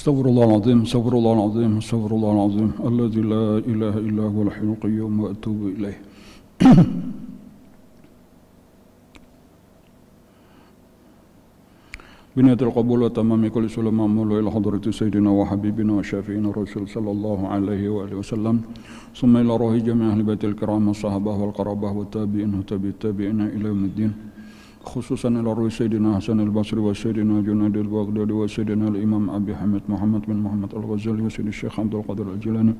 استغفر الله العظيم استغفر الله العظيم استغفر الله العظيم الذي لا إله إلا هو الحي القيوم وأتوب إليه. بنية القبول وتمام كل سلم معمول إلى حضرة سيدنا وحبيبنا وشافينا الرسول صلى الله عليه وآله وسلم، ثم إلى روح جميع أهل بيت الكرام والصحابة والقرابة والتابعين وتابع التابعين إلى يوم الدين، خصوصا إلى روح سيدنا حسن البصري وسيدنا جنيد البغدادي وسيدنا الإمام أبي حمد محمد بن محمد الغزالي وسيد الشيخ عبد القادر الجيلاني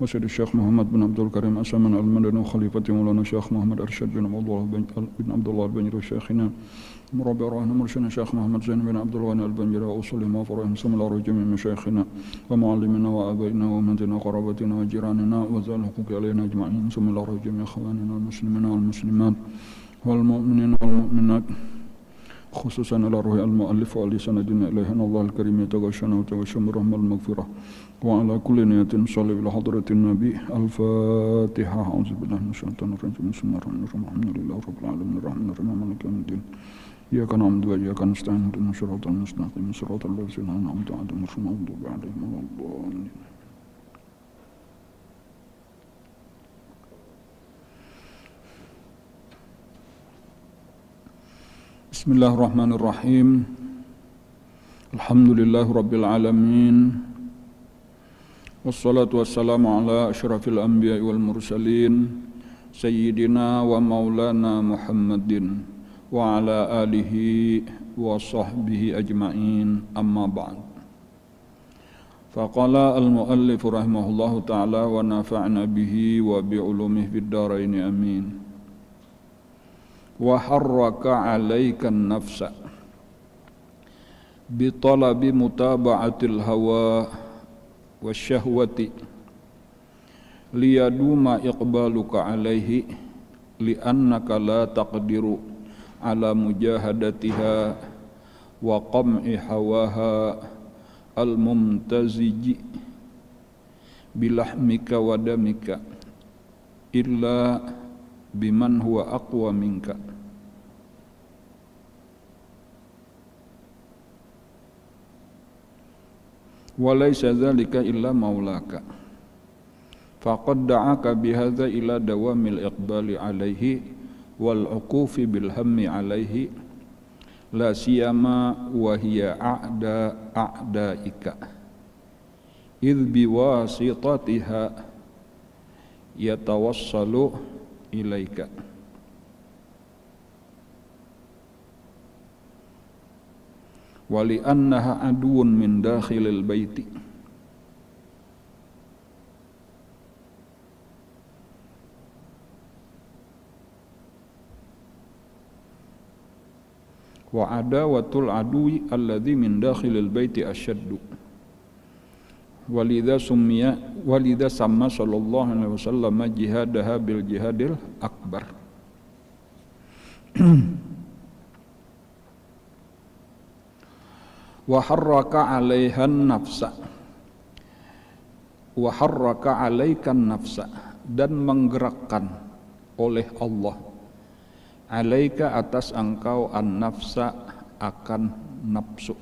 وسيد الشيخ محمد بن عبد الكريم أسمن المدني وخليفة مولانا الشيخ محمد أرشد بن عبد الله البنجري شيخنا مربي روحنا مرشدنا الشيخ محمد زين بن عبد الغني البنجري وأصلي ما فرهم سم الله جميع مشايخنا ومعلمنا وآبائنا ومنتنا وقرابتنا وجيراننا وذوي الحقوق علينا أجمعين سم الله جميع إخواننا المسلمين والمسلمات والمؤمنين والمؤمنات، خصوصا إلى روح المؤلف وعلي سندنا إليه أن الله الكريم يتغشنا وتغشى برحمة المغفرة، وعلى كل نية صلي إلى حضرة النبي. الفاتحة. أعوذ بالله من الشيطان الرجيم بسم الله الرحمن الرحيم الحمد لله رب العالمين الرحمن الرحيم مالك يوم الدين إياك نعبد وإياك نستعين اهدنا الصراط المستقيم صراط الذين أنعمت عليهم غير المغضوب عليهم ولا الضالين. Bismillahirrahmanirrahim. Alhamdulillahi rabbil alamin. Wassalatu wassalamu ala asyrafil anbiya'i wal mursalin sayyidina wa maulana Muhammadin wa ala alihi wa sahbihi ajma'in, amma ba'd. Faqala al-muallif rahimahullahu ta'ala wa nafa'na bihi wa bi'ulumihi fid dharaini amin. Wa harraka 'alaika an-nafsa bi talabi mutaba'atil hawa wasyahwati liyaduma iqbaluka 'alaihi li'annaka la taqdiru 'ala mujahadatiha wa qam'i hawaha al-mumtaziji bilahmika wa damika illa biman huwa aqwa minka. Wa laysa dzalika illa maulaka faqad da'aka bihadza ila dawamil iqbali alaihi wal uqufi bil hammi alaihi la siyama wa hiya a'daika idh biwasitatiha yatawassalu ilaika. Wali annaha aduun min dakhilil baiti wa adawatul adui alladhi min dakhilil baiti asyaddu walidha sama sallallahu alaihi wasallam jihadaha bil jihadil akbar. Wa harraka 'alaihan nafsa wa harraka 'alaikan nafsa, dan menggerakkan oleh Allah 'alaika atas engkau an-nafsa akan nafsu.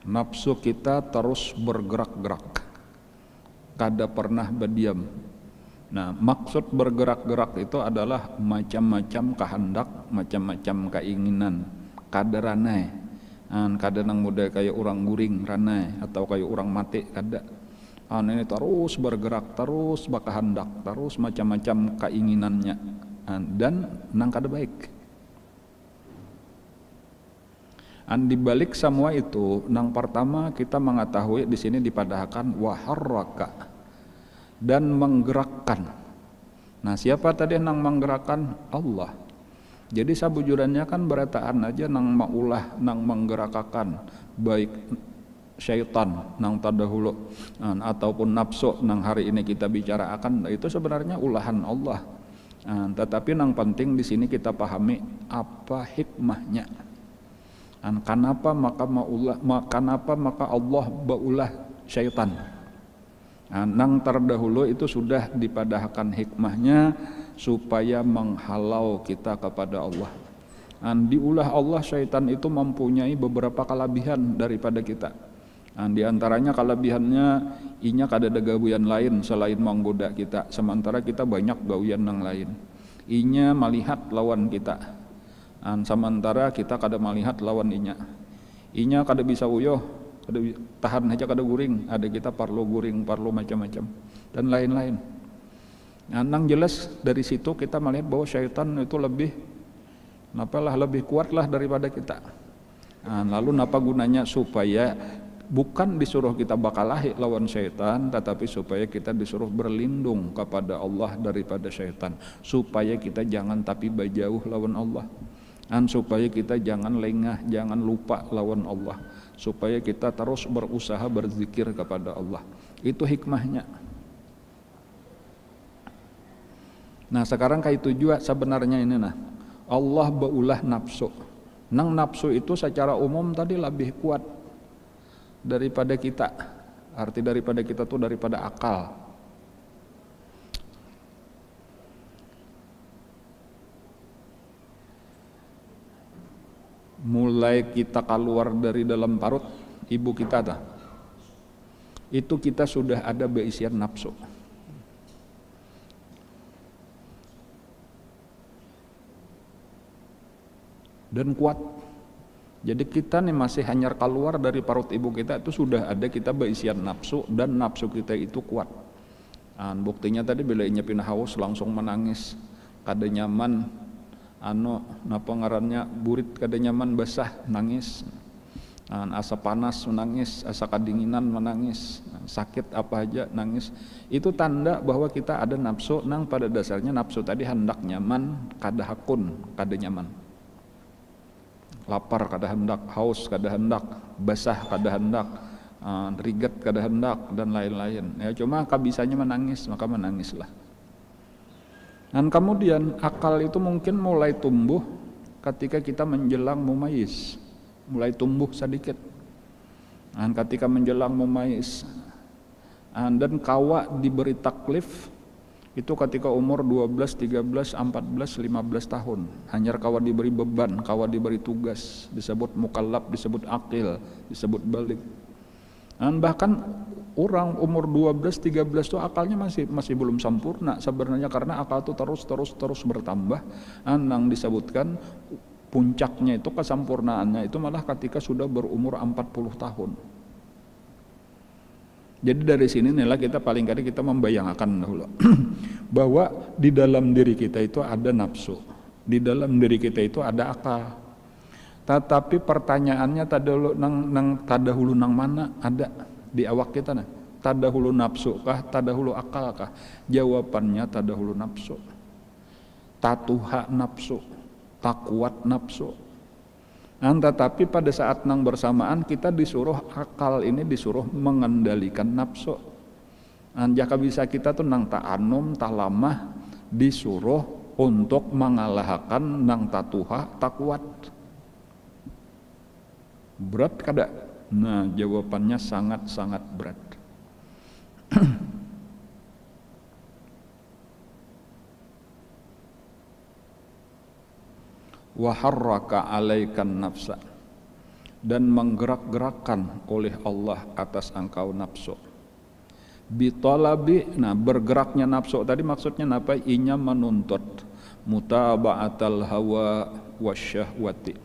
Nafsu kita terus bergerak-gerak, kada pernah berdiam. Nah, maksud bergerak-gerak itu adalah macam-macam kehendak, macam-macam keinginan, kada ranai. Kada nang muda kayak orang guring ranai atau kayak orang mati kada. Ini terus bergerak, terus berkehendak, terus macam-macam keinginannya, dan nang kada baik. Di balik semua itu, nang pertama kita mengetahui di sini dipadahkan waharraka, dan menggerakkan. Nah, siapa tadi nang menggerakkan? Allah. Jadi sabujurannya kan berataan aja nang maulah, nang menggerakkan, baik syaitan nang tadahulu ataupun nafsu nang hari ini kita bicarakan, itu sebenarnya ulahan Allah. Tetapi nang penting di sini kita pahami apa hikmahnya. Kenapa maka Allah baulah syaitan. Nang terdahulu itu sudah dipadahkan hikmahnya supaya menghalau kita kepada Allah. Diulah Allah, syaitan itu mempunyai beberapa kelebihan daripada kita. Di antaranya kelebihannya inya kada ada gawian lain selain menggoda kita, sementara kita banyak gawian yang lain. Inya melihat lawan kita, sementara kita kada melihat lawan inya. Inya kada bisa uyuh, kada tahan aja kada guring, ada kita perlu guring, perlu macam-macam dan lain-lain. Nang jelas dari situ kita melihat bahwa syaitan itu lebih kuat lah daripada kita. Lalu apa gunanya? Supaya bukan disuruh kita bakalahi lawan syaitan, tetapi supaya kita disuruh berlindung kepada Allah daripada syaitan, supaya kita jangan tapi bajauh lawan Allah, supaya kita jangan lengah, jangan lupa lawan Allah, supaya kita terus berusaha berzikir kepada Allah. Itu hikmahnya. Nah sekarang kayak itu juga sebenarnya ini Allah baulah nafsu. Nang nafsu itu secara umum tadi lebih kuat daripada kita. Arti daripada kita tuh daripada akal. Mulai kita keluar dari dalam parut ibu kita itu kita sudah ada beisian nafsu. Dan kuat. Jadi kita nih masih hanyar keluar dari parut ibu kita itu sudah ada kita beisian nafsu, dan nafsu kita itu kuat. Buktinya tadi bila nyepin haus langsung menangis, kada nyaman, napa ngarannya burit kada nyaman basah nangis, asa panas menangis, asa kedinginan menangis, sakit apa aja nangis. Itu tanda bahwa kita ada nafsu. Nang pada dasarnya nafsu tadi hendak nyaman, kada hakun, kada nyaman. Lapar kada hendak, haus kada hendak, basah kada hendak, rigat kada hendak dan lain-lain. Ya cuma kabisanya menangis, maka menangislah. Dan kemudian akal itu mungkin mulai tumbuh ketika kita menjelang mumayyiz, mulai tumbuh sedikit. Dan ketika menjelang mumayyiz, dan kawa diberi taklif itu ketika umur 12, 13, 14, 15 tahun. Hanyar kawa diberi beban, kawa diberi tugas, disebut mukallaf, disebut akil, disebut balik. Dan bahkan orang umur 12, 13 itu akalnya masih belum sempurna sebenarnya, karena akal itu terus bertambah. Nang disebutkan puncaknya itu, kesempurnaannya itu malah ketika sudah berumur 40 tahun. Jadi dari sini inilah kita paling kali kita membayangkan dahulu bahwa di dalam diri kita itu ada nafsu, di dalam diri kita itu ada akal. Tetapi pertanyaannya tadahulu nang mana ada di awak kita tadahulu nafsu kah, tadahulu akal kah? Jawabannya tadahulu nafsu. Tatuha nafsu, takuat nafsu. Tetapi pada saat nang bersamaan kita disuruh akal ini disuruh mengendalikan nafsu. Jika bisa kita tuh nang ta'anum, talamah disuruh untuk mengalahkan nang tatuha, takuat. Berat kada? Nah jawabannya sangat-sangat berat. Waharraka alaikan nafsa, dan menggerak-gerakkan oleh Allah atas engkau nafsu. Bitolabi, bergeraknya nafsu tadi maksudnya apa? Inya menuntut mutaba'atal hawa wasyahwati,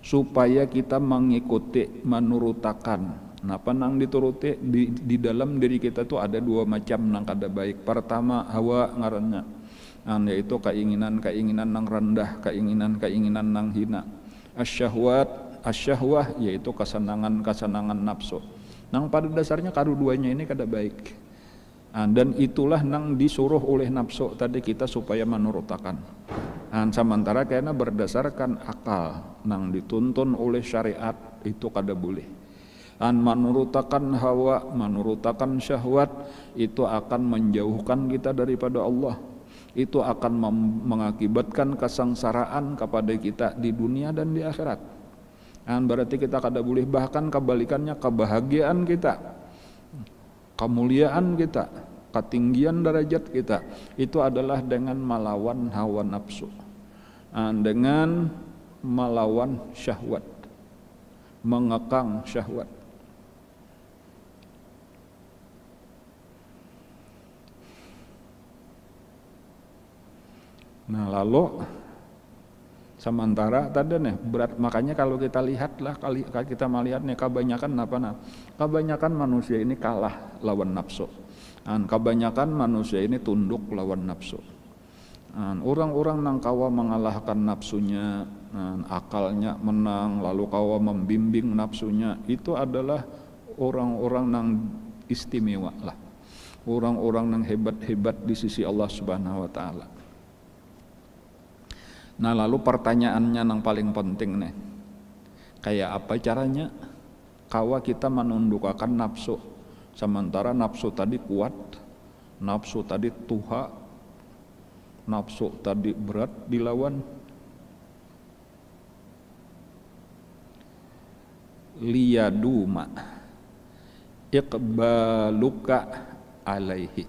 supaya kita mengikuti, menurutakan. Napa nang dituruti di dalam diri kita tuh ada dua macam nang kada baik. Pertama hawa ngarannya, yaitu keinginan nang rendah, keinginan nang hina. Asyahwah yaitu kesenangan nafsu. Nang pada dasarnya kedua-duanya ini kada baik. Dan itulah nang disuruh oleh nafsu tadi kita supaya menurutakan. Sementara karena berdasarkan akal nang dituntun oleh syariat itu kada boleh. Menurutakan hawa, menurutakan syahwat itu akan menjauhkan kita daripada Allah. Itu akan mengakibatkan kesengsaraan kepada kita di dunia dan di akhirat. Berarti kita kada boleh, bahkan kebalikannya kebahagiaan kita, kemuliaan kita, ketinggian derajat kita itu adalah dengan melawan hawa nafsu, dengan melawan syahwat, mengekang syahwat. Nah lalu sementara tadi nih berat, makanya kalau kita lihatlah, kali kita melihat nih kebanyakan apa nah, kebanyakan manusia ini kalah lawan nafsu, dan kebanyakan manusia ini tunduk lawan nafsu. Orang-orang nang kawa mengalahkan nafsunya, akalnya menang, lalu kawa membimbing nafsunya, itu adalah orang-orang nang istimewa lah, orang-orang nang hebat-hebat di sisi Allah Subhanahu wa Ta'ala. Nah lalu pertanyaannya yang paling penting nih, kayak apa caranya kawa kita menundukkan nafsu, sementara nafsu tadi kuat, nafsu tadi tuha, nafsu tadi berat dilawan. Liyaduma iqbaluka alaihi,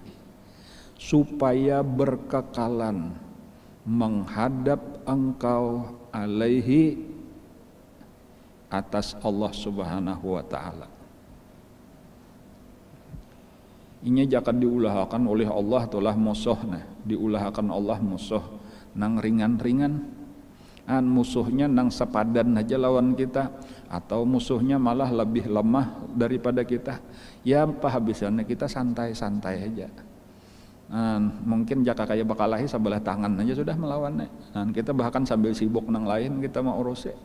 supaya berkekalan menghadap engkau alaihi, atas Allah Subhanahu wa Ta'ala. Ini jangan diulahkan oleh Allah telah musuh, nah diulahkan Allah musuh nang ringan-ringan, musuhnya nang sepadan aja lawan kita, atau musuhnya malah lebih lemah daripada kita. Ya apa habisannya, kita santai-santai aja. Mungkin jaka kayak bakalahi sebelah tangan aja sudah melawannya. Kita bahkan sambil sibuk nang lain kita mau urusnya.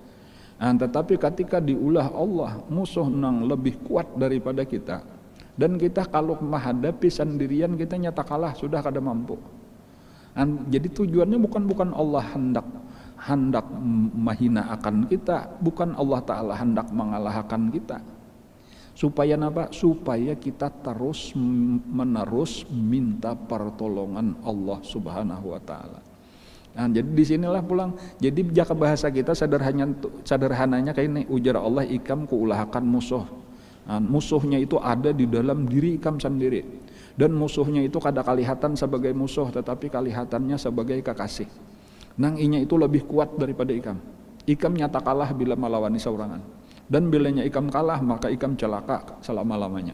Tetapi ketika diulah Allah musuh nang lebih kuat daripada kita, dan kita kalau menghadapi sendirian kita nyata kalah, sudah kada mampu. Jadi tujuannya bukan Allah hendak menghina akan kita, bukan Allah Ta'ala hendak mengalahkan kita. Supaya apa? Supaya kita terus menerus minta pertolongan Allah Subhanahu wa Ta'ala. Jadi disinilah pulang. Jadi jaka bahasa kita sederhananya kayak ini, ujar Allah ikam kuulahakan musuh. Musuhnya itu ada di dalam diri ikam sendiri. Dan musuhnya itu kada kelihatan sebagai musuh, tetapi kelihatannya sebagai kekasih. Nang inya itu lebih kuat daripada ikam. Ikam nyata kalah bila melawani seorangan. Dan bilanya ikam kalah, maka ikam celaka selama-lamanya.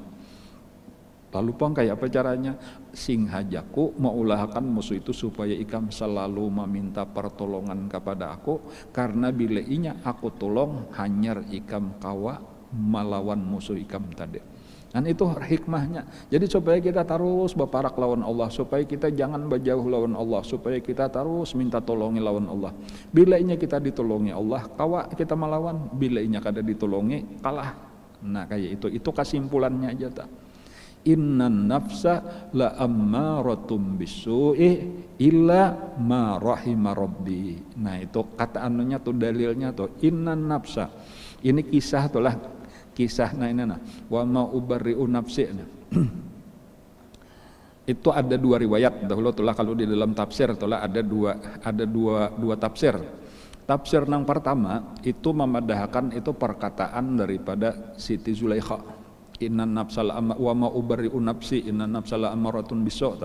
Lalu pang kayak apa caranya? Sing hajaku mengulahkan musuh itu supaya ikam selalu meminta pertolongan kepada aku, karena bila inya aku tolong hanyar ikam kawa melawan musuh ikam tadi. Dan itu hikmahnya. Jadi supaya kita terus berparak lawan Allah, supaya kita jangan berjauh lawan Allah, supaya kita terus minta tolongi lawan Allah. Bila inya kita ditolongi Allah, kawa kita melawan. Bila inya kada ditolongi, kalah. Nah kayak itu kesimpulannya aja tak. Innan nafsa la ammaratum bisu'i illa ma rahima rabbi. Nah itu kata anunya tuh, dalilnya tuh innan nafsa. Ini kisah tuh lah. Kisah wa ma ubarri'u nafsi. Itu ada dua riwayat dahulu tulah, kalau di dalam tafsir tulah ada dua tafsir. Tafsir yang pertama itu memadahkan itu perkataan daripada Siti Zulaikha, innan nafsal wa ma ubarri'u nafsi innan nafsal amaratun bisu'.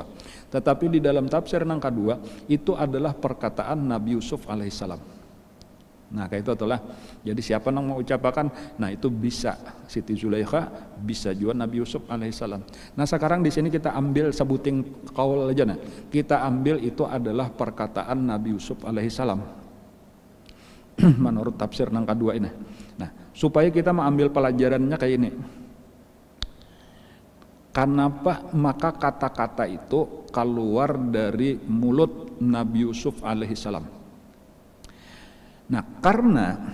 Tetapi di dalam tafsir yang kedua itu adalah perkataan Nabi Yusuf alaihissalam. Nah kayak itu itulah. Jadi siapa yang mau ucapakan, nah itu bisa Siti Zulaikha, bisa juga Nabi Yusuf alaihissalam. Nah sekarang di sini kita ambil sebuting kaul aja, nah kita ambil itu adalah perkataan Nabi Yusuf alaihissalam menurut tafsir yang kedua ini. Nah supaya kita mengambil pelajarannya kayak ini. Kenapa maka kata-kata itu keluar dari mulut Nabi Yusuf alaihissalam? Nah karena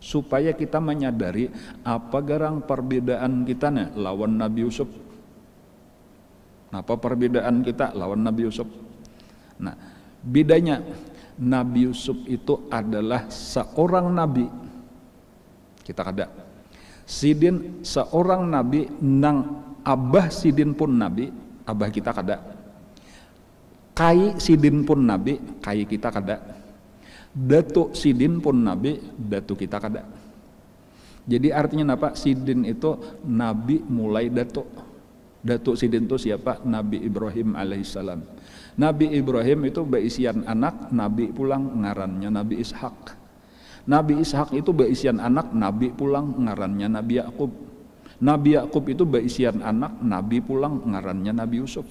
supaya kita menyadari apa garang perbedaan kita nih lawan Nabi Yusuf. Apa perbedaan kita lawan Nabi Yusuf? Nah bedanya Nabi Yusuf itu adalah seorang nabi. Kita kada. Sidin seorang nabi nang abah sidin pun nabi, abah kita kada. Kai sidin pun nabi, kai kita kada. Datuk sidin pun nabi, datuk kita kada. Jadi artinya apa? Sidin itu nabi mulai datuk. Datuk sidin itu siapa? Nabi Ibrahim alaihissalam. Nabi Ibrahim itu berisian anak, nabi pulang ngarannya Nabi Ishak. Nabi Ishak itu beisian anak, Nabi pulang ngarannya Nabi Yakub. Nabi Yakub itu beisian anak, Nabi pulang ngarannya Nabi Yusuf.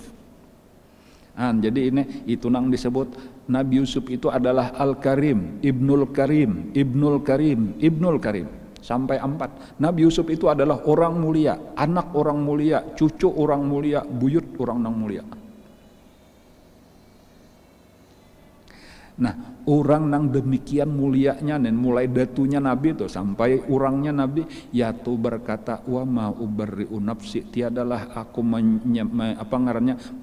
Jadi itu nang disebut Nabi Yusuf itu adalah Al-Karim, Ibnul Karim, Ibnul Karim, Ibnul Karim. Sampai 4. Nabi Yusuf itu adalah orang mulia, anak orang mulia, cucu orang mulia, buyut orang nang mulia. Nah, orang nang demikian mulianya dan mulai datunya Nabi itu sampai orangnya Nabi yaitu berkata wa ma ubarri'u nafsi, tiadalah aku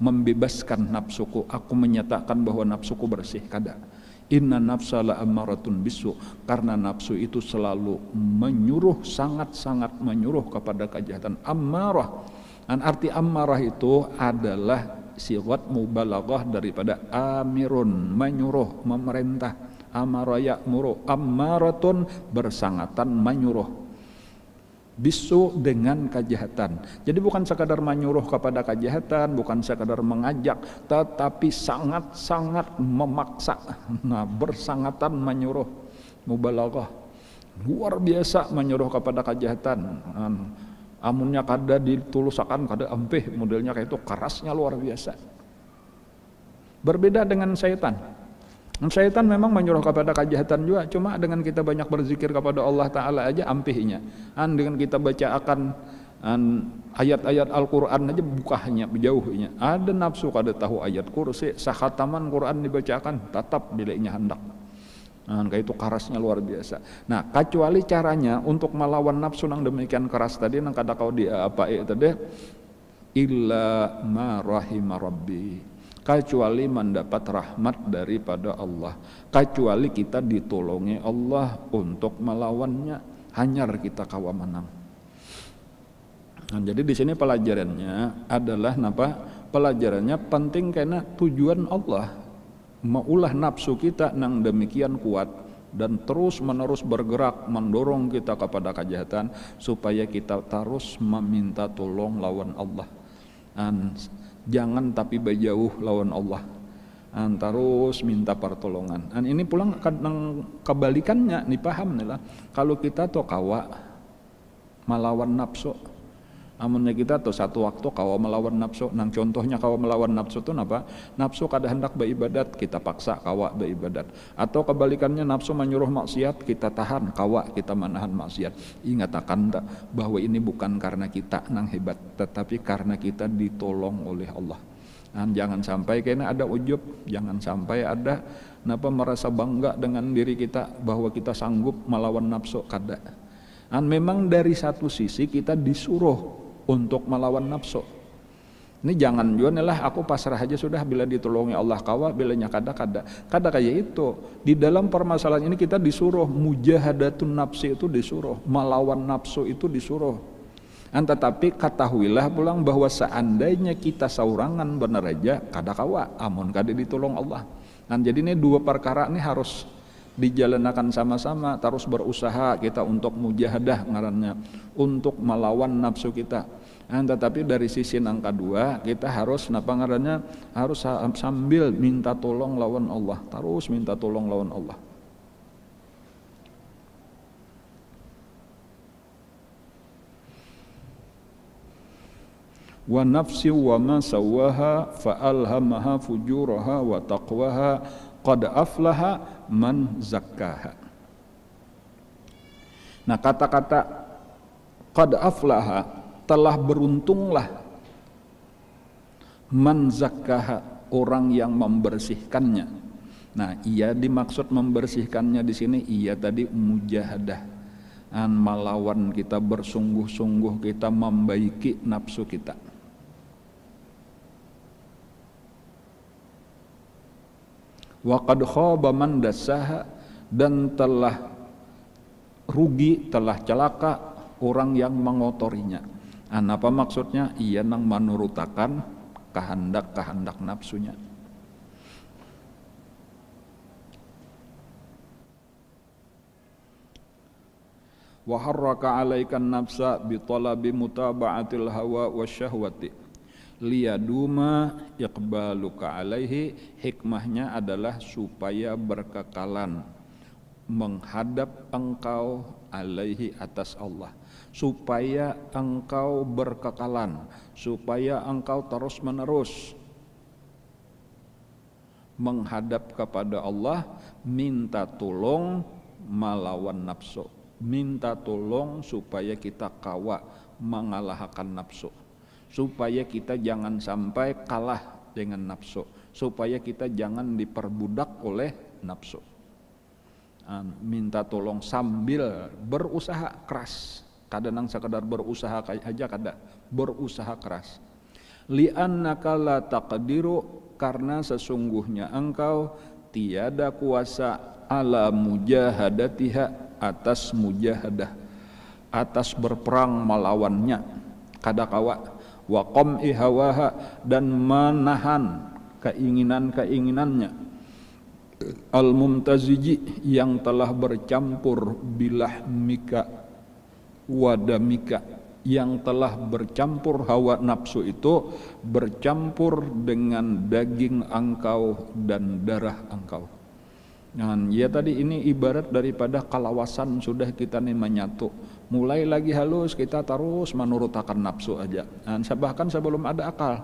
membebaskan nafsuku, aku menyatakan bahwa nafsuku bersih, kada. Inna nafsa la ammaratun bisu, karena nafsu itu selalu menyuruh, sangat-sangat menyuruh kepada kejahatan. Ammarah, dan arti ammarah itu adalah sigat mubalaghah daripada amirun, menyuruh, memerintah. Amara ya'muru, ammaratun bersangatan menyuruh. Bisu dengan kejahatan. Jadi bukan sekadar menyuruh kepada kejahatan, bukan sekadar mengajak, tetapi sangat-sangat memaksa. Nah, bersangatan menyuruh, mubalaghah. Luar biasa menyuruh kepada kejahatan. Amunnya kada ditulusakan, kada ampeh, modelnya kayak itu, kerasnya luar biasa. Berbeda dengan syaitan. Syaitan memang menyuruh kepada kejahatan juga, cuma dengan kita banyak berzikir kepada Allah Ta'ala aja ampihnya. Dengan kita baca akan ayat-ayat Al-Quran aja bukahnya, jauhnya. Ada nafsu kada tahu ayat kursi, sahataman Quran dibacakan, tetap biliknya hendak. Kayak itu kerasnya luar biasa. Nah, kecuali caranya untuk melawan nafsu yang demikian keras tadi, yang kada kau tadi, illa ma rahima rabbi, kecuali mendapat rahmat daripada Allah, kecuali kita ditolongi Allah untuk melawannya, hanyar kita kawa menang. Nah, jadi di sini pelajarannya adalah pelajarannya penting karena tujuan Allah maulah nafsu kita nang demikian kuat dan terus menerus bergerak mendorong kita kepada kejahatan supaya kita terus meminta tolong lawan Allah. Jangan tapi berjauh lawan Allah. Terus minta pertolongan. Ini pulang kebalikannya nih, paham nih lah. Kalau kita tuh kawa melawan nafsu, amunnya kita tuh satu waktu kawa melawan nafsu, nang contohnya kawa melawan nafsu tuh apa? Nafsu kada hendak beribadat, kita paksa kawa beribadat. Atau kebalikannya nafsu menyuruh maksiat, kita tahan kawa, kita menahan maksiat. Ingat akan tak bahwa ini bukan karena kita nang hebat, tetapi karena kita ditolong oleh Allah. Jangan sampai kena ada ujub, jangan sampai ada merasa bangga dengan diri kita bahwa kita sanggup melawan nafsu, kada. Memang dari satu sisi kita disuruh untuk melawan nafsu. Ini jangan juga lah aku pasrah aja sudah, bila ditolongi Allah kawa, bilanya kada kayak itu. Di dalam permasalahan ini kita disuruh mujahadatun nafsi, itu disuruh melawan nafsu, itu disuruh. Tetapi ketahuilah pulang bahwa seandainya kita saurangan benar aja kada kawa, amun kada ditolong Allah. Jadi ini dua perkara ini harus dijalankan sama-sama, terus berusaha kita untuk mujahadah ngarannya, untuk melawan nafsu kita. Tetapi dari sisi yang kedua kita harus harus sambil minta tolong lawan Allah, terus minta tolong lawan Allah. Wa nafsi wa ma sawaha fa alhamaha fujuraha wa taqwaha qad aflaha man zakkaha. Nah, kata-kata qad aflaha, telah beruntunglah, man zakkaha, orang yang membersihkannya. Nah, ia dimaksud membersihkannya di sini, ia tadi mujahadah, melawan kita, bersungguh-sungguh kita membaiki nafsu kita. Wa qad khaba man dassaha, dan telah rugi, telah celaka orang yang mengotorinya. Apa maksudnya? Ia nang menurutakan kehendak nafsunya. Wa harraka 'alaikan nafsa bi talabi mutaba'atil hawa wasyahwati liyaduma iqbaluka alaihi. Hikmahnya adalah supaya berkekalan menghadap engkau alaihi atas Allah, supaya engkau berkekalan, supaya engkau terus menerus menghadap kepada Allah, minta tolong melawan nafsu, minta tolong supaya kita kawa mengalahkan nafsu, supaya kita jangan sampai kalah dengan nafsu, supaya kita jangan diperbudak oleh nafsu. Minta tolong sambil berusaha keras, kadang sekedar berusaha aja, kadang berusaha keras. Li'annaka la taqdiru, karena sesungguhnya engkau tiada kuasa ala mujahadatiha, atas mujahadah, atas berperang melawannya, kadakawa, wa qam'i hawaha, dan menahan keinginan-keinginannya, al-mumtaziji, yang telah bercampur bilahmika wadamika, yang telah bercampur hawa nafsu itu bercampur dengan daging engkau dan darah engkau. Nah, ya tadi ini ibarat daripada kalawasan sudah kita nih menyatu, mulai lagi halus kita terus menurutakan nafsu aja. Nah, bahkan sebelum ada akal.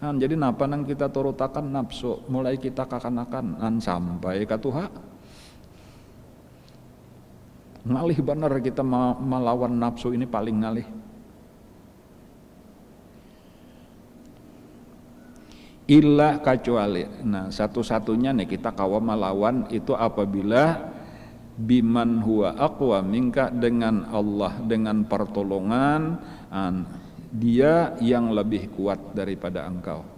Nah, jadi napa nang kita turutakan nafsu, mulai kita kakanakan sampai ke Tuhan. Ngalih bener kita melawan nafsu ini, paling ngalih. Illa kecuali, nah satu-satunya nih kita kawa melawan itu apabila biman huwa aqwa minka, dengan Allah, dengan pertolongan dia yang lebih kuat daripada engkau.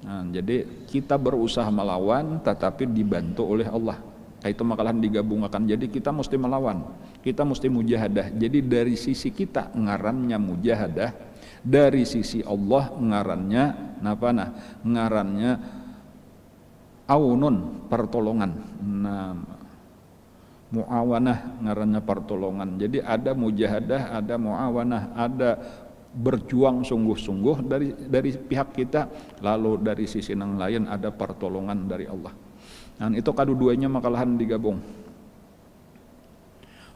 Nah, jadi kita berusaha melawan tetapi dibantu oleh Allah. Itu makalah digabungkan. Jadi kita mesti melawan, kita mesti mujahadah. Jadi dari sisi kita ngarannya mujahadah, dari sisi Allah ngarannya ngarannya aunun, pertolongan. Nah, muawanah ngarannya pertolongan. Jadi ada mujahadah, ada muawanah, ada berjuang sungguh-sungguh dari pihak kita, lalu dari sisi yang lain ada pertolongan dari Allah. Dan itu kedua-duanya makalahan digabung.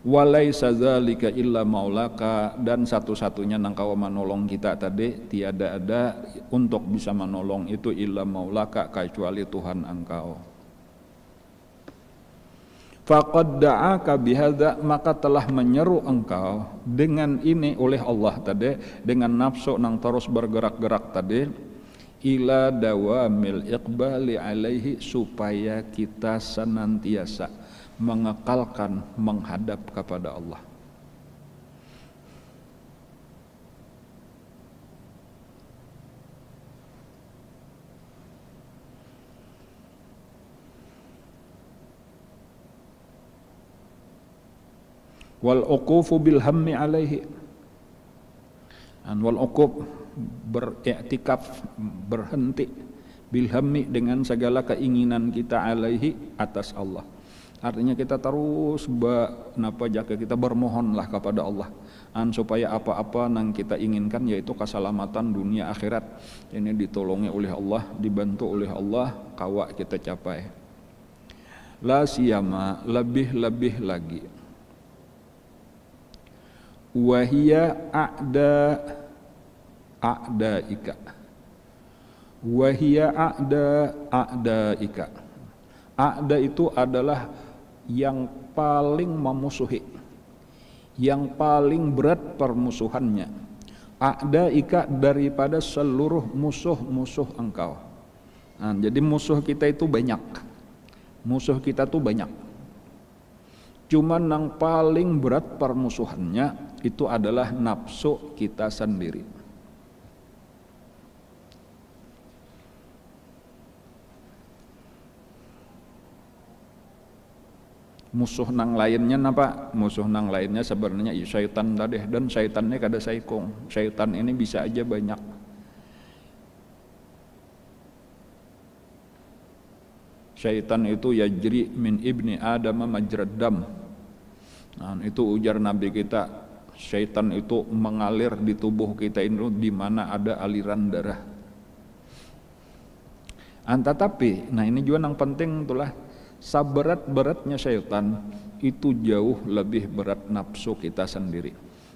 Walaisa dzalika illa maulaka, dan satu-satunya nangkau menolong kita tadi tiada ada untuk bisa menolong itu illa maulaka, kecuali Tuhan engkau. Faqad da'aka bihadza, maka telah menyeru engkau dengan ini oleh Allah tadi, dengan nafsu nang terus bergerak-gerak tadi, ila dawamil iqbali alaihi, supaya kita senantiasa mengekalkan menghadap kepada Allah. Wal uqufu bil hammi alaihi, wal uquf beriktikaf, berhenti, bil hammi, dengan segala keinginan kita alaihi, atas Allah. Artinya kita terus kita bermohonlah kepada Allah supaya apa-apa yang kita inginkan, yaitu keselamatan dunia akhirat, ini ditolongi oleh Allah, dibantu oleh Allah, kawa kita capai. La siyama, lebih-lebih lagi, wahia a'daika, wahia a'daika. A'da itu adalah yang paling memusuhi, yang paling berat permusuhannya. A'daika, daripada seluruh musuh-musuh engkau. Nah, jadi musuh kita itu banyak, musuh kita tuh banyak. Cuman yang paling berat permusuhannya itu adalah nafsu kita sendiri. Musuh nang lainnya apa? Musuh nang lainnya sebenarnya syaitan tadi, dan syaitannya kada saikong. Syaitan ini bisa aja banyak. Syaitan itu yajri min ibni Adam majrad dam. Nah, itu ujar Nabi kita, syaitan itu mengalir di tubuh kita ini di mana ada aliran darah. Tetapi, nah ini juga yang penting itulah, Saberat-beratnya syaitan itu jauh lebih berat nafsu kita sendiri.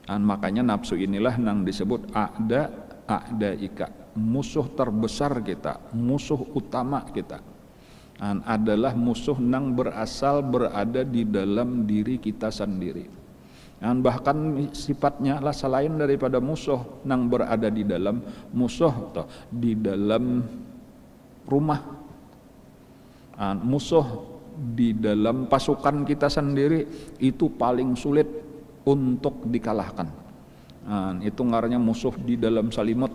Makanya nafsu inilah yang disebut a'daika, musuh terbesar kita, musuh utama kita. Adalah musuh yang berada di dalam diri kita sendiri. Bahkan sifatnya lah selain daripada musuh yang berada di dalam musuh atau di dalam rumah, musuh di dalam pasukan kita sendiri itu paling sulit untuk dikalahkan. Itu ngarannya musuh di dalam salimut.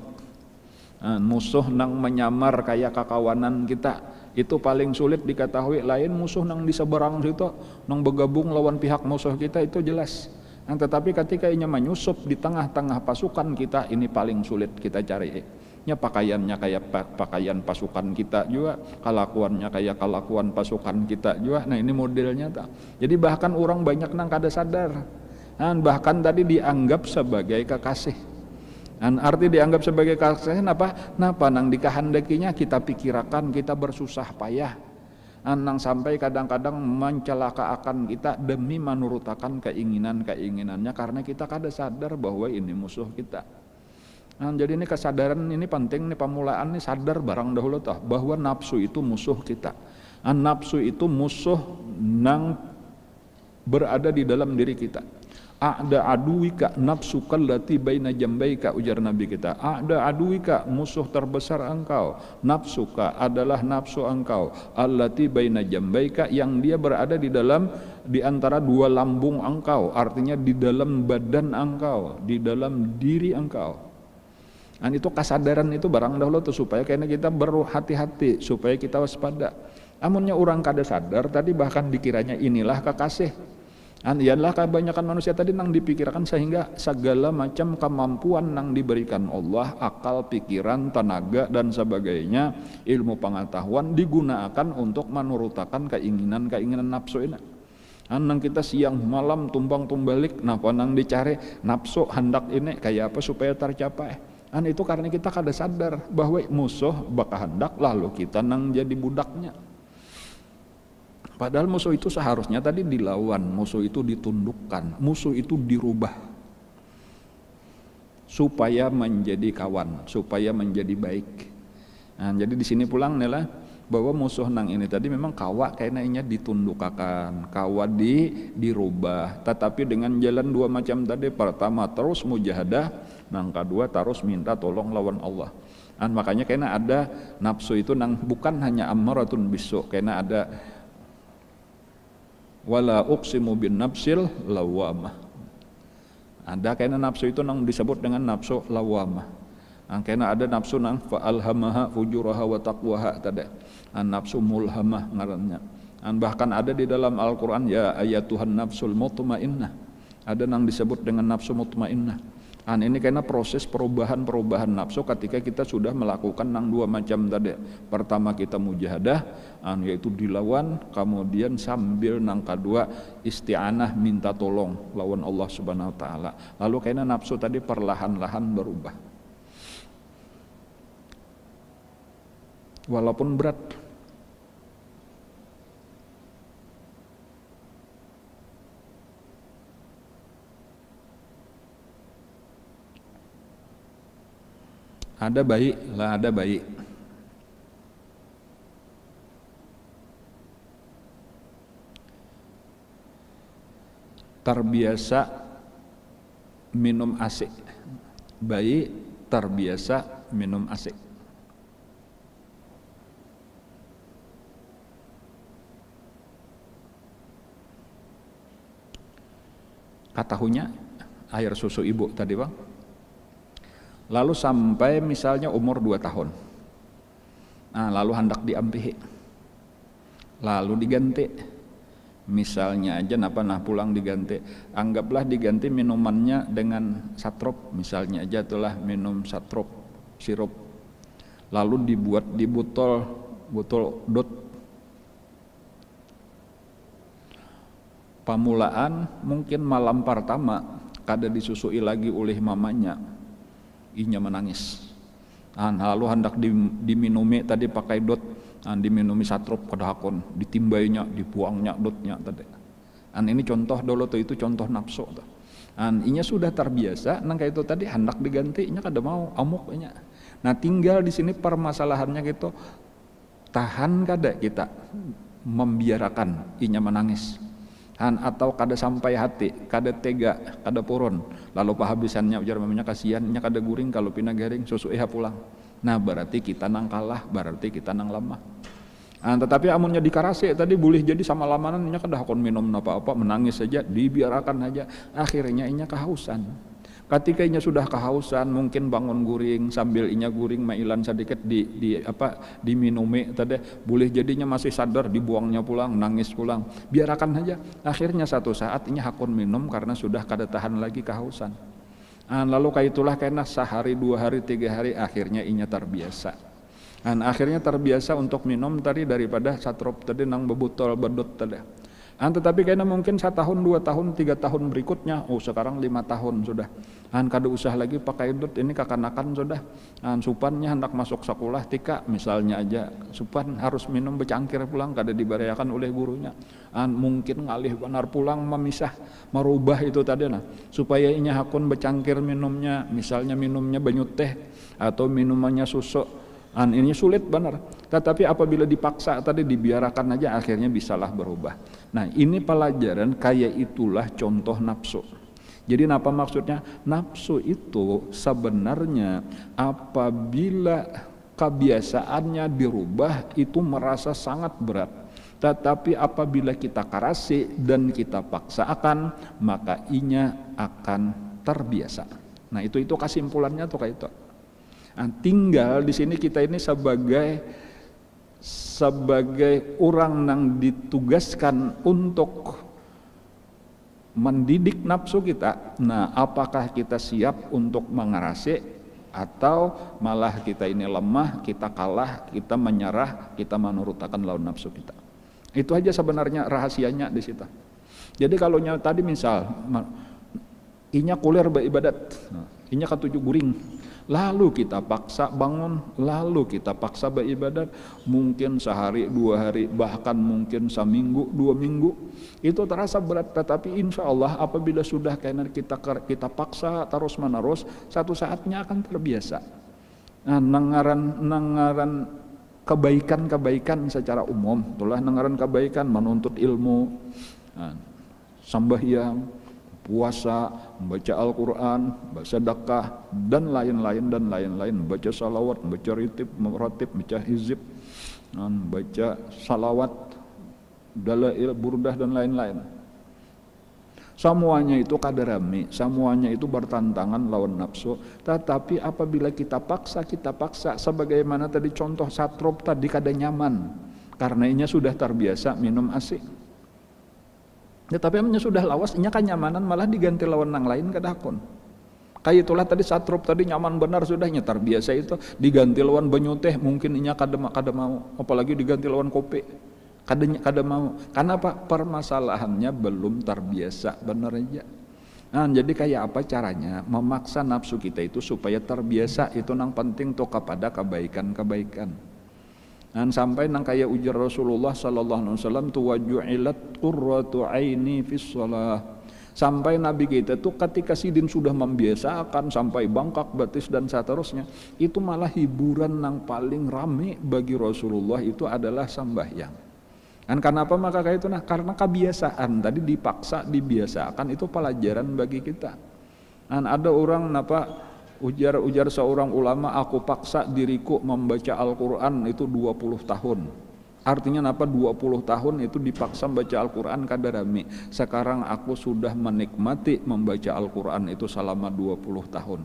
Musuh nang menyamar kayak kakawanan kita itu paling sulit diketahui. Lain musuh nang di seberang situ nang bergabung lawan pihak musuh kita itu jelas. Tetapi ketika ini menyusup di tengah-tengah pasukan kita, ini paling sulit kita cari. Pakaiannya kayak pakaian pasukan kita juga, kelakuannya kayak kelakuan pasukan kita juga. Nah ini modelnya tak. Jadi bahkan orang banyak nang kada sadar. Bahkan tadi dianggap sebagai kekasih. Arti dianggap sebagai kekasih napa nang dikehendakinya kita pikirkan, kita bersusah payah. Nang sampai kadang-kadang mencelakakan kita demi menurutakan keinginannya karena kita kada sadar bahwa ini musuh kita. Jadi ini kesadaran ini penting nih, pemulaan nih sadar barang dahulu toh bahwa nafsu itu musuh kita. Nafsu itu musuh nang berada di dalam diri kita. A'da aduwika nafsuka allati baina jambaika, ujar Nabi kita. A'da aduwika, musuh terbesar engkau. Nafsuka adalah nafsu engkau. Allati baina jambaika, yang dia berada di antara dua lambung engkau, artinya di dalam badan engkau, di dalam diri engkau. Dan itu kesadaran itu barang dahulu tuh supaya kayaknya kita berhati-hati, supaya kita waspada. Amunnya orang kada sadar tadi bahkan dikiranya inilah kekasih. Ialah kebanyakan manusia tadi nang dipikirkan sehingga segala macam kemampuan nang diberikan Allah, akal, pikiran, tenaga dan sebagainya, ilmu pengetahuan digunakan untuk menurutakan keinginan nafsu ini. Nang kita siang malam tumbang tumbalik, napa nang dicari nafsu hendak ini kayak apa supaya tercapai. Itu karena kita kada sadar bahwa musuh bakal hendak lalu kita nang jadi budaknya. Padahal musuh itu seharusnya tadi dilawan, musuh itu ditundukkan, musuh itu dirubah supaya menjadi kawan, supaya menjadi baik. Jadi di sini pulang nih lah bahwa musuh nang ini tadi memang kawa kayaknya ditundukkan, kawa dirubah, tetapi dengan jalan dua macam tadi. Pertama terus mujahadah, nang kedua terus minta tolong lawan Allah. Makanya kayaknya ada nafsu itu nang bukan hanya ammaratun bisu, kayaknya ada wala uqsimu bin nafsil lawamah. Ada kayaknya nafsu itu nang disebut dengan nafsu lawamah. Kayaknya ada nafsu nang fa alhamaha fujuraha wa taqwaha tadi. Nafsu mulhamah ngarannya. Bahkan ada di dalam Al-Qur'an ya ayatuhan nafsul mutmainnah. Ada nang disebut dengan nafsu mutmainnah. Ini karena proses perubahan nafsu ketika kita sudah melakukan nang dua macam tadi. Pertama kita mujahadah, yaitu dilawan, kemudian sambil nang kedua isti'anah, minta tolong lawan Allah Subhanahu wa taala. Lalu karena nafsu tadi perlahan-lahan berubah. Walaupun berat. Ada bayi lah, ada bayi. Terbiasa minum ASI. Bayi terbiasa minum ASI. Katahunya air susu ibu tadi bang. Lalu sampai misalnya umur 2 tahun. Lalu hendak diampihi. Lalu diganti. Misalnya aja pulang diganti. Anggaplah diganti minumannya dengan satrop. Misalnya aja itulah minum satrop, sirup. Lalu dibuat di botol dot. Pamulaan mungkin malam pertama kada disusui lagi oleh mamanya. Inya menangis. Lalu hendak diminumi tadi pakai dot. diminumi satrop kadahakon, ditimbainya, dibuangnya dotnya tadi. Ini contoh dulu tuh, itu contoh nafsu tuh. Inya sudah terbiasa, nang kayak itu tadi hendak diganti, inya kada mau amuk inya. Nah tinggal di sini permasalahannya gitu, tahan kada kita membiarkan inya menangis, atau kada sampai hati, kada tega, kada purun, lalu pahabisannya ujar mamanya kasihan, inya kada guring kalau pina garing, susu pulang. Nah berarti kita nang kalah, berarti kita nang lemah. Tetapi amunnya dikarase tadi boleh jadi sama lamanan inya kada hakon minum apa-apa, menangis saja, dibiarkan aja, akhirnya inya kehausan. Ketika inya sudah kehausan, mungkin bangun guring, sambil inya guring mailan sedikit diminumi tadi, boleh jadinya masih sadar, dibuangnya pulang, nangis pulang, biarkan aja. Akhirnya satu saat inya hakon minum karena sudah kada tahan lagi kehausan. Lalu kaitulah kena sehari, 2 hari, 3 hari, akhirnya inya terbiasa. Akhirnya terbiasa untuk minum tadi daripada satrop tadi nang bebutol bedot tadi. Tetapi kayaknya mungkin 1 tahun, 2 tahun, 3 tahun berikutnya, sekarang 5 tahun sudah. Kada usah lagi pakai dot, ini kakanakan sudah. Supannya hendak masuk sekolah tika misalnya aja, supan harus minum becangkir pulang, kada dibarayakan oleh gurunya. Mungkin ngalih benar pulang memisah, merubah itu tadi supaya inya hakun becangkir minumnya, misalnya minumnya banyu teh atau minumannya susu. Ini sulit benar, tetapi apabila dipaksa tadi dibiarkan aja, akhirnya bisalah berubah. Nah ini pelajaran, kayak itulah contoh nafsu. Jadi apa maksudnya? Nafsu itu sebenarnya apabila kebiasaannya dirubah itu merasa sangat berat, tetapi apabila kita karasi dan kita paksakan, maka inya akan terbiasa. Nah itu kesimpulannya tuh kayak itu. Tinggal di sini kita ini sebagai orang yang ditugaskan untuk mendidik nafsu kita. Nah, apakah kita siap untuk mengarasi atau malah kita ini lemah, kita kalah, kita menyerah, kita menurutakan lawan nafsu kita. Itu aja sebenarnya rahasianya di situ. Jadi kalau tadi misal inya kuliah beribadat, inya ketujuh guring, lalu kita paksa bangun, lalu kita paksa beribadat, mungkin sehari, 2 hari, bahkan mungkin seminggu, 2 minggu, itu terasa berat. Tetapi insya Allah apabila sudah kita paksa terus menerus, satu saatnya akan terbiasa. Nengaran kebaikan secara umum, itulah nengaran kebaikan, menuntut ilmu, sembahyang, puasa, membaca Al-Quran, baca sedekah, dan lain-lain, baca salawat, baca ratib, baca hizib, baca salawat, dalail, burdah, dan lain-lain. Semuanya itu kadarami, semuanya itu bertantangan lawan nafsu. Tetapi apabila kita paksa, sebagaimana tadi contoh satrop tadi kada nyaman, karena inya sudah terbiasa minum asik. Tapi amnya sudah lawas, inya kenyamanan malah diganti lawan nang lain kadakon. Kayak itulah tadi satrop tadi nyaman benar sudahnya terbiasa itu, diganti lawan banyu teh mungkin inya kada mau, apalagi diganti lawan kopi. Kada mau. Karena apa? Permasalahannya belum terbiasa benar aja. Jadi kayak apa caranya memaksa nafsu kita itu supaya terbiasa, itu nang penting tuh kepada kebaikan-kebaikan. Dan sampai nang kaya ujar Rasulullah sallallahu alaihi wasallam tuwaju'ilat qurratu aini fis shalah. Sampai Nabi kita tuh ketika sidin sudah membiasakan sampai bangkak batis dan seterusnya, itu malah hiburan nang paling rame bagi Rasulullah itu adalah sembahyang. Dan karena apa maka kayak itu? Karena kebiasaan tadi dipaksa dibiasakan, itu pelajaran bagi kita. Dan ada orang ujar seorang ulama, aku paksa diriku membaca Al-Quran itu 20 tahun. Artinya 20 tahun itu dipaksa membaca Al-Quran kadarami. Sekarang aku sudah menikmati membaca Al-Quran itu selama 20 tahun.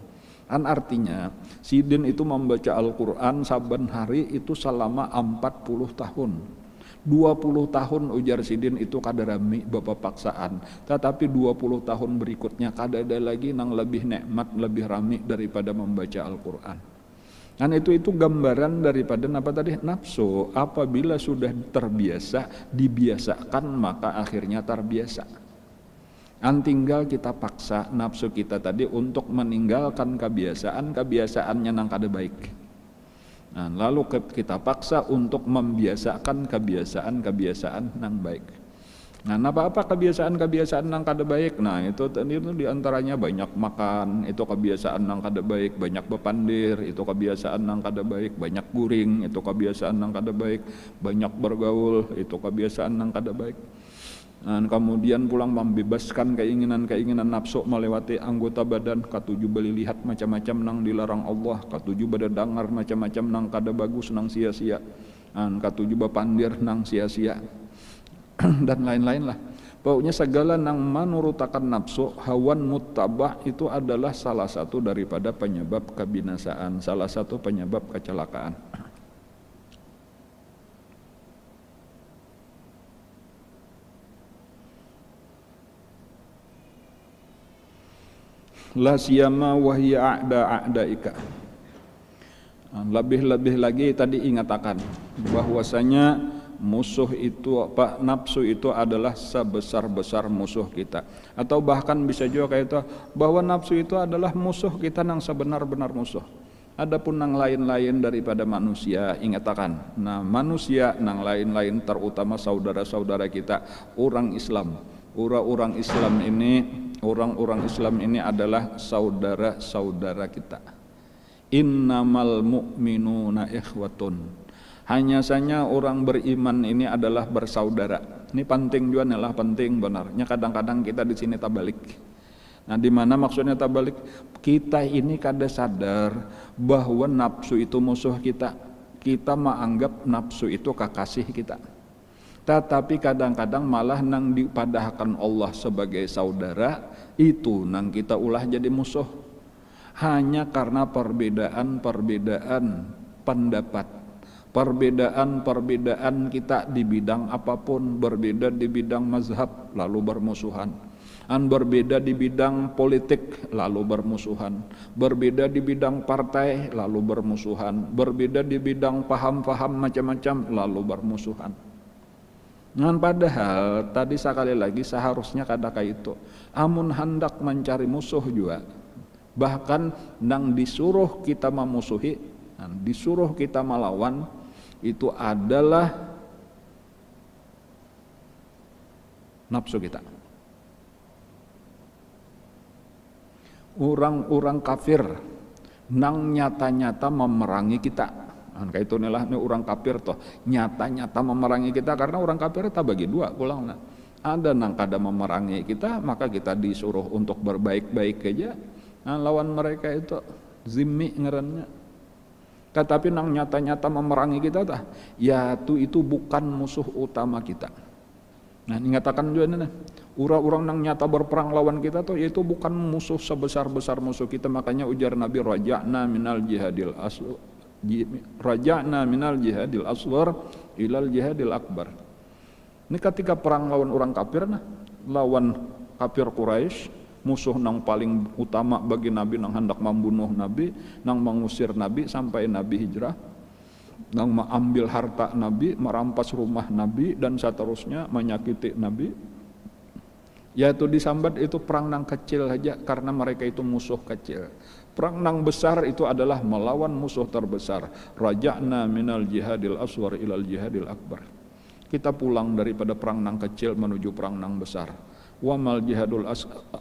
Dan artinya sidin itu membaca Al-Quran saban hari itu selama 40 tahun. 20 tahun ujar sidin itu kadarami bapak paksaan, tetapi 20 tahun berikutnya kada ada lagi nang lebih nikmat, lebih rami daripada membaca Al-Quran. Dan itu gambaran daripada nafsu. Apabila sudah terbiasa, dibiasakan, maka akhirnya terbiasa. Tinggal kita paksa nafsu kita tadi untuk meninggalkan kebiasaannya nang kada baik. Nah, lalu kita paksa untuk membiasakan kebiasaan-kebiasaan yang baik. Nah, apa kebiasaan-kebiasaan yang kada baik? Nah, itu diantaranya banyak makan, itu kebiasaan yang kada baik. Banyak bepandir, itu kebiasaan yang kada baik. Banyak guring, itu kebiasaan yang kada baik. Banyak bergaul, itu kebiasaan yang kada baik. Dan kemudian pulang membebaskan keinginan-keinginan nafsu melewati anggota badan. Katujuh beli lihat macam-macam nang dilarang Allah. Katujuh bada dengar macam-macam nang kada bagus nang sia-sia. Dan katujuh bepandir nang sia-sia. Dan lain-lain lah. Pokoknya segala nang manurutakan nafsu, hawan muttabah itu adalah salah satu daripada penyebab kebinasaan, salah satu penyebab kecelakaan. La siyama wa hiya a'daika. Lebih-lebih lagi tadi ingatakan bahwasanya musuh itu nafsu itu adalah sebesar-besar musuh kita, atau bahkan bisa juga kayak itu bahwa nafsu itu adalah musuh kita nang sebenar-benar musuh. Adapun nang lain-lain daripada manusia ingatakan, nah manusia nang lain-lain terutama saudara-saudara kita orang Islam. Orang-orang Islam ini adalah saudara-saudara kita. Innamal mu'minuna ikhwatun. Hanya saja orang beriman ini adalah bersaudara. Ini penting juga nih lah, penting benarnya. Kadang-kadang kita di sini tabalik. Nah, di mana maksudnya tabalik? Kita ini kada sadar bahwa nafsu itu musuh kita. Kita menganggap nafsu itu kekasih kita. Tetapi kadang-kadang malah nang dipadahkan Allah sebagai saudara, itu nang kita ulah jadi musuh. Hanya karena perbedaan pendapat, perbedaan kita di bidang apapun, berbeda di bidang mazhab lalu bermusuhan, berbeda di bidang politik lalu bermusuhan, berbeda di bidang partai lalu bermusuhan, berbeda di bidang paham-paham macam-macam lalu bermusuhan. Nah, padahal tadi sekali lagi seharusnya kada kayak itu. Amun hendak mencari musuh juga, bahkan nang disuruh kita memusuhi, disuruh kita melawan, itu adalah nafsu kita. Orang-orang kafir nang nyata-nyata memerangi kita. Kayak itu inilah ini orang kafir toh nyata-nyata memerangi kita, karena orang kafir tak bagi dua pulang. Nah, ada nang kada memerangi kita, maka kita disuruh untuk berbaik-baik aja. Nah, lawan mereka itu zimmi ngarannya. Tetapi nang nyata-nyata memerangi kita tah, ya itu bukan musuh utama kita. Nah, ingatakan juga nih, orang-orang nang nyata berperang lawan kita tuh yaitu bukan musuh sebesar-besar musuh kita. Makanya ujar Nabi, raja'na minal jihadil asghar ilal jihadil akbar. Ini ketika perang lawan orang kafir, lawan kafir Quraisy, musuh nang paling utama bagi Nabi, nang hendak membunuh Nabi, nang mengusir Nabi sampai Nabi hijrah, nang mengambil harta Nabi, merampas rumah Nabi dan seterusnya, menyakiti Nabi. Yaitu disambat itu perang nang kecil saja karena mereka itu musuh kecil. Perang nang besar itu adalah melawan musuh terbesar. Raja'na minal jihadil asghar ilal jihadil akbar. Kita pulang daripada perang nang kecil menuju perang nang besar. Wa mal jihadul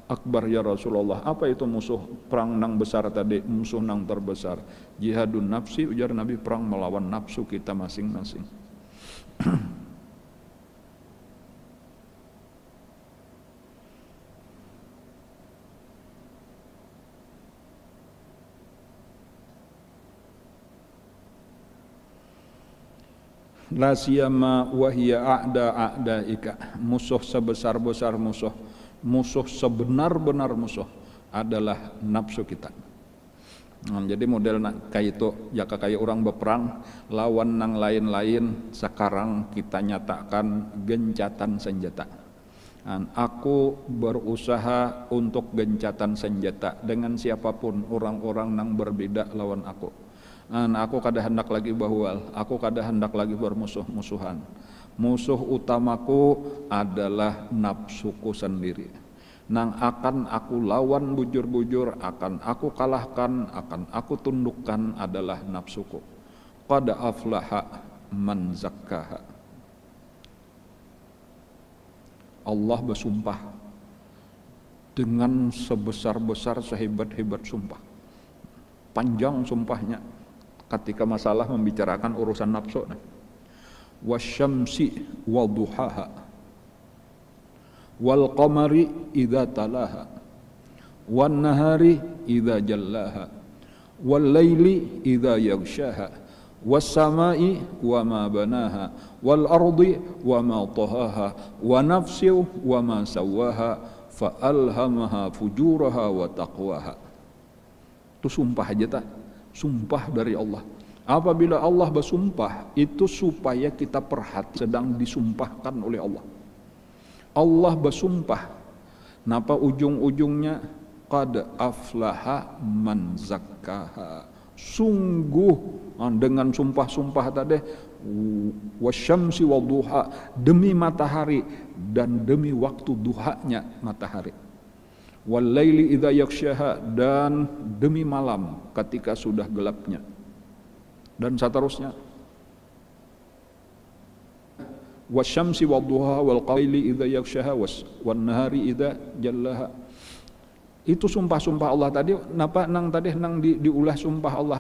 akbar ya Rasulullah. Apa itu musuh perang nang besar tadi? Musuh nang terbesar. Jihadun nafsi, ujar Nabi, perang melawan nafsu kita masing-masing. La siyama wa hiya a'daika. Musuh sebesar-besar musuh, musuh sebenar-benar musuh adalah nafsu kita. Nah, jadi model kayak itu, jika kayak orang berperang lawan nang lain-lain, sekarang kita nyatakan gencatan senjata. Dan aku berusaha untuk gencatan senjata dengan siapapun, orang-orang nang berbeda lawan aku. Aku kada hendak lagi bahual, aku kada hendak lagi bermusuh-musuhan. Musuh utamaku adalah nafsuku sendiri. Nang akan aku lawan bujur-bujur, akan aku kalahkan, akan aku tundukkan adalah nafsuku. qad aflaha man zakkaha. Allah bersumpah dengan sebesar-besar sehebat-hebat sumpah. Panjang sumpahnya ketika masalah membicarakan urusan nafsu. Wasyamsi wa duhaha wal qamari idza talaha wan nahari idza jallaha wal laili idza yaghshaha was samai wa ma banaha wal ardi wa ma tahaha wa nafsi wa ma sawaha fa alhamaha fujuraha wa taqwaha. Itu sumpah aja tak? Sumpah dari Allah. Apabila Allah bersumpah, itu supaya kita perhati sedang disumpahkan oleh Allah. Allah bersumpah. Napa ujung-ujungnya? Qad aflaha man zakkaha. Sungguh dengan sumpah-sumpah tadi, wasyamsi waduha, demi matahari dan demi waktu duhanya matahari. Wal laili idza yaghshaha, dan demi malam ketika sudah gelapnya. Dan seterusnya. Wasyamsi wadduha wal qaili idza yaghshaha wan nahari idza jallaha. Itu sumpah-sumpah Allah tadi, napa nang tadi nang diulah sumpah Allah.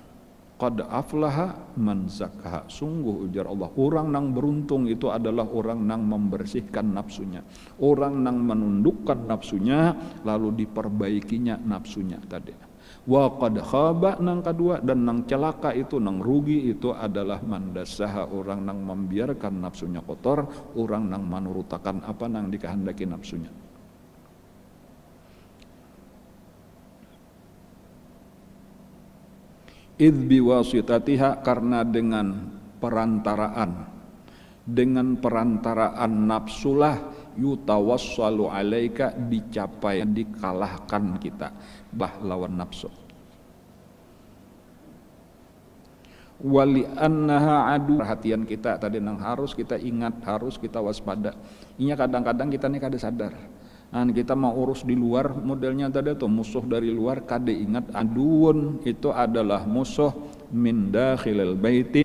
Qad aflaha man zakkaha. Sungguh ujar Allah, orang nang beruntung itu adalah orang nang membersihkan nafsunya. Orang nang menundukkan nafsunya lalu diperbaikinya nafsunya tadi. Wa qad khaba nang kedua, dan nang celaka itu, nang rugi itu adalah mandasaha, orang nang membiarkan nafsunya kotor, orang nang menurutakan apa nang dikehendaki nafsunya. Idh biwasitatiha, karena dengan perantaraan nafsulah yutawassalu alaika, dicapai, dikalahkan kita lawan nafsu. Wali annaha adu, perhatian kita tadi nang harus kita ingat, harus kita waspada. Inya kadang-kadang kita nih kada sadar. Kita mau urus di luar, modelnya tadi tuh musuh dari luar, kada ingat aduun itu adalah musuh min dakhilil baiti.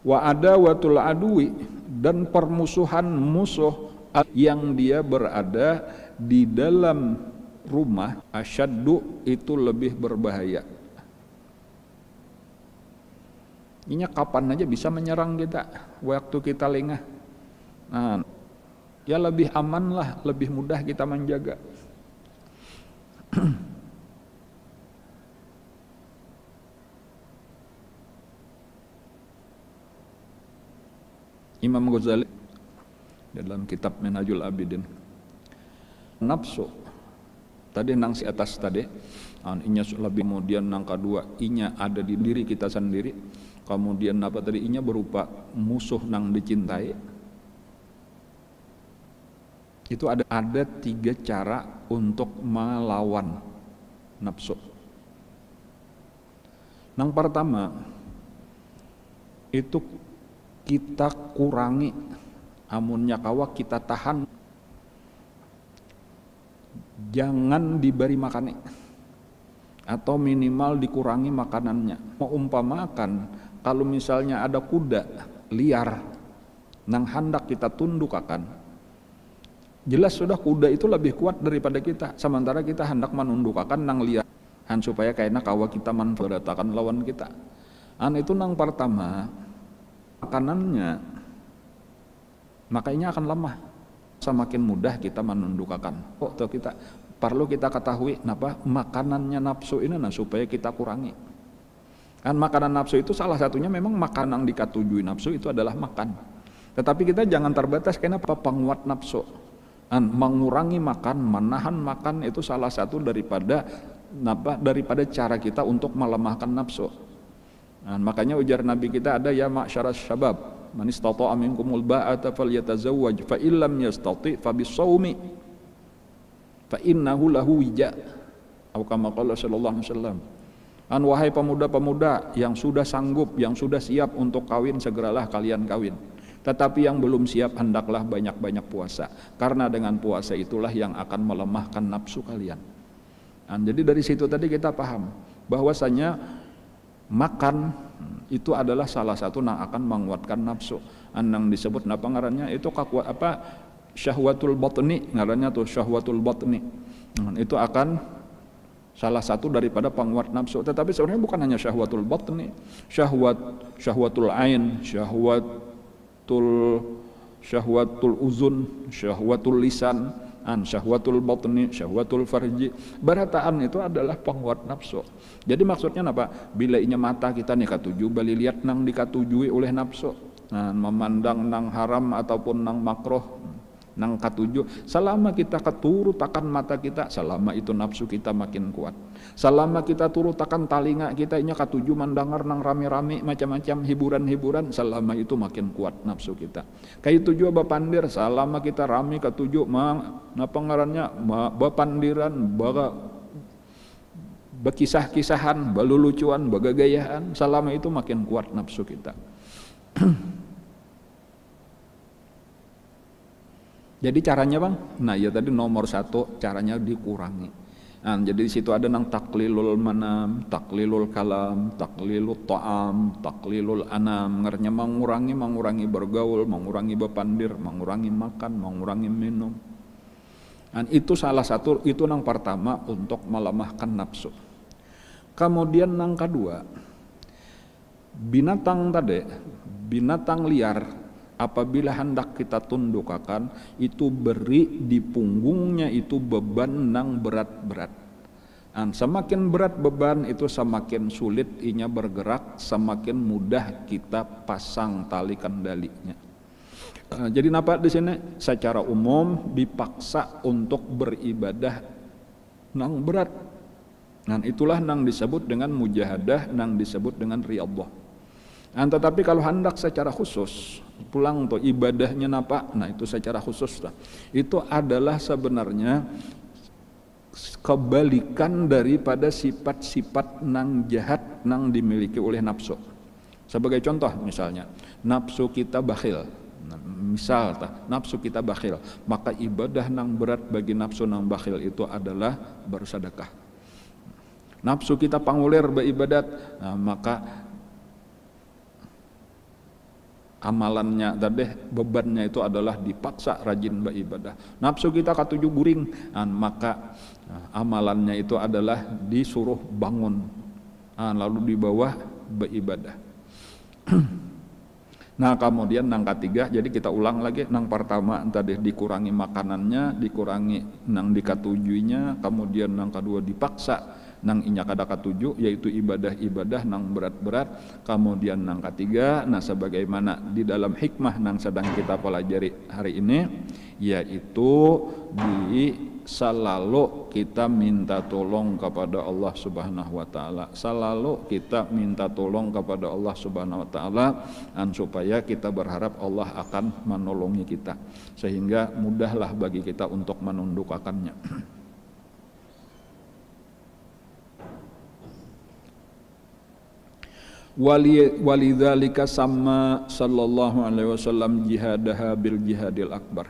Wa adawatul adui, dan permusuhan musuh yang dia berada di dalam rumah, asyaddu, itu lebih berbahaya. Ini kapan aja bisa menyerang kita, waktu kita lengah. Ya lebih aman lah, lebih mudah kita menjaga. Imam Ghazali dalam kitab Minhajul Abidin, nafsu tadi nang si atas tadi, inya lebih, kemudian nang kedua inya ada di diri kita sendiri, kemudian apa tadi, inya berupa musuh nang dicintai. Itu ada 3 cara untuk melawan nafsu. Yang pertama itu kita kurangi, amunnya kawa kita tahan, jangan diberi makan, atau minimal dikurangi makanannya. Mau umpamakan kalau misalnya ada kuda liar nang hendak kita tunduk akan, jelas sudah kuda itu lebih kuat daripada kita, sementara kita hendak menundukkan nang liar supaya kayaknya kawa kita manfaatkan lawan kita. Itu nang pertama, makanannya makanya akan lemah, semakin mudah kita menundukkan. Atau kita perlu kita ketahui napa makanannya nafsu ini supaya kita kurangi. Makanan nafsu itu salah satunya memang makanan yang dikatujui nafsu itu adalah makan. Tetapi kita jangan terbatas karena penguat nafsu. Mengurangi makan, menahan makan itu salah satu daripada cara kita untuk melemahkan nafsu. Makanya ujar Nabi kita ada, ya ma'syaras syabab, man istata'a minkumul ba'ata falyatazawwaj fa illam yastati' fa bisawmi fa innahu lahu wija. Atau kama qala sallallahu alaihi wasallam. Wahai pemuda-pemuda yang sudah sanggup, yang sudah siap untuk kawin, segeralah kalian kawin. Tetapi yang belum siap hendaklah banyak-banyak puasa, karena dengan puasa itulah yang akan melemahkan nafsu kalian. Jadi dari situ tadi kita paham bahwasanya makan itu adalah salah satu yang akan menguatkan nafsu. Anang disebut napa ngarannya itu syahwatul batni, ngarannya tuh syahwatul batni. Itu akan salah satu daripada penguat nafsu. Tetapi sebenarnya bukan hanya syahwatul batni, syahwatul ain, syahwatul uzun, syahwatul lisan, syahwatul batni, syahwatul farji. Barataan itu adalah penguat nafsu. Jadi maksudnya apa? Bila inya mata kita nih katuju, bali lihat nang dikatujui oleh nafsu. Memandang nang haram ataupun nang makruh, nang katuju, selama kita keturut akan mata kita, selama itu nafsu kita makin kuat. Selama kita turut akan talinga kita inya katuju mandangar nang rame-rame macam-macam hiburan-hiburan, selama itu makin kuat nafsu kita. Kayak tuju bapandir, selama kita rame katuju napa ngarannya bapandiran, bekisah-kisahan, balulucuan, bagagayaan, selama itu makin kuat nafsu kita. Jadi caranya bang, nah ya tadi nomor 1 caranya dikurangi. Jadi di situ ada nang taklilul manam, taklilul kalam, taklilul ta'am, taklilul anam. Ngernya mengurangi bergaul, mengurangi bepandir, mengurangi makan, mengurangi minum. Itu salah satu, itu nang pertama untuk melemahkan nafsu. Kemudian nang kedua, binatang liar apabila hendak kita tundukkan itu beri di punggungnya itu beban nang berat-berat. Semakin berat beban itu semakin sulit inya bergerak, semakin mudah kita pasang tali kendalinya. Jadi napa di sini secara umum dipaksa untuk beribadah nang berat. Itulah nang disebut dengan mujahadah, nang disebut dengan riyadhah. Tetapi kalau hendak secara khusus pulang tuh ibadahnya napa, itu secara khusus itu adalah sebenarnya kebalikan daripada sifat-sifat nang jahat nang dimiliki oleh nafsu. Sebagai contoh misalnya nafsu kita bakhil, nafsu kita bakhil, maka ibadah nang berat bagi nafsu nang bakhil itu adalah bersedekah. Nafsu kita pangulir beribadat, maka amalannya tadi bebannya itu adalah dipaksa rajin beribadah. Nafsu kita katuju guring, maka amalannya itu adalah disuruh bangun, lalu di bawah beribadah. Nah kemudian nang ketiga, jadi kita ulang lagi, nang pertama tadi dikurangi makanannya, dikurangi nang dikatujuinya, kemudian nang kedua dipaksa nang inya kada katuju, yaitu ibadah-ibadah nang berat-berat. Kemudian nang ketiga, sebagaimana di dalam hikmah nang sedang kita pelajari hari ini, yaitu selalu kita minta tolong kepada Allah Subhanahu wa taala. Selalu kita minta tolong kepada Allah Subhanahu wa taala, supaya kita berharap Allah akan menolongi kita, sehingga mudahlah bagi kita untuk menundukkannya. Walidzalika sama sallallahu alaihi wasallam jihadaha bil jihadil akbar.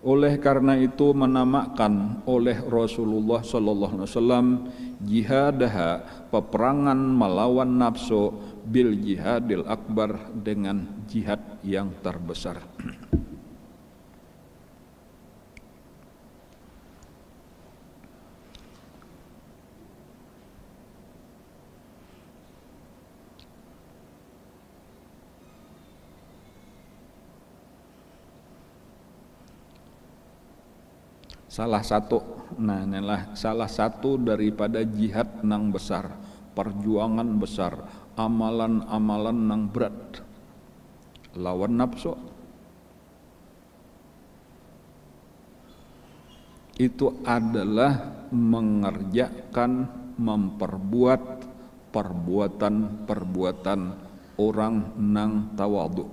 Oleh karena itu menamakan oleh Rasulullah sallallahu alaihi wasallam jihadaha, peperangan melawan nafsu, bil jihadil akbar, dengan jihad yang terbesar. Salah satu daripada jihad nang besar, perjuangan besar, amalan-amalan nang berat lawan nafsu itu adalah mengerjakan, memperbuat perbuatan-perbuatan orang nang tawadhu.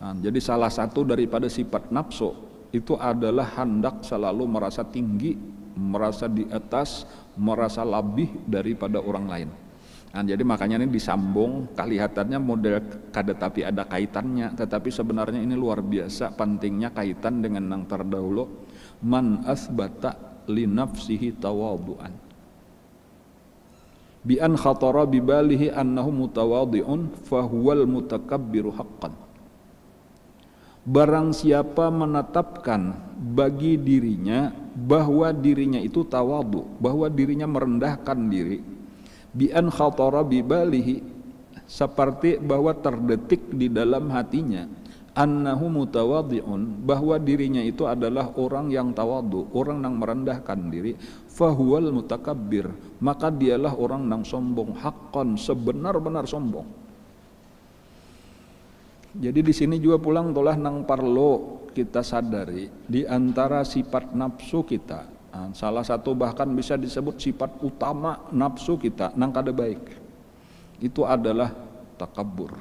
Jadi salah satu daripada sifat nafsu itu adalah hendak selalu merasa tinggi, merasa di atas, merasa lebih daripada orang lain. Jadi makanya ini disambung, kelihatannya model kada tapi ada kaitannya, tetapi sebenarnya ini luar biasa pentingnya kaitan dengan yang terdahulu, man asbata li nafsihi tawadhu'an. bi an khatara bi balihi annahu mutawadhi'un fa huwal mutakabbiru haqqan. Barang siapa menetapkan bagi dirinya bahwa dirinya itu tawadhu, bahwa dirinya merendahkan diri, bi an khatara bi balihi, seperti bahwa terdetik di dalam hatinya, annahu mutawadhi'un, bahwa dirinya itu adalah orang yang tawadhu, orang yang merendahkan diri, fahuwal mutakabbir, maka dialah orang yang sombong, haqqan, sebenar-benar sombong. Jadi di sini juga pulang tolah nang parlo kita sadari di antara sifat nafsu kita. Salah satu bahkan bisa disebut sifat utama nafsu kita nang kada baik. Itu adalah takabur.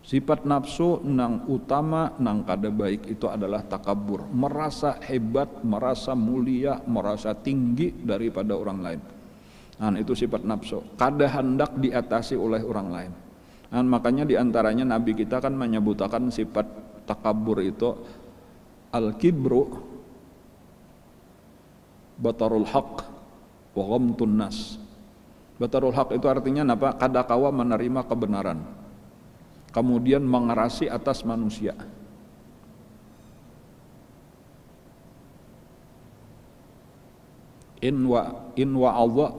Sifat nafsu nang utama nang kada baik itu adalah takabur, merasa hebat, merasa mulia, merasa tinggi daripada orang lain. Itu sifat nafsu, kada hendak diatasi oleh orang lain. Makanya diantaranya Nabi kita kan menyebutkan sifat takabur itu al-kibru batarul haq wa ghamtun nas. Batarul haq itu artinya apa? Kadakawa menerima kebenaran, kemudian mengerasi atas manusia. In wa Allah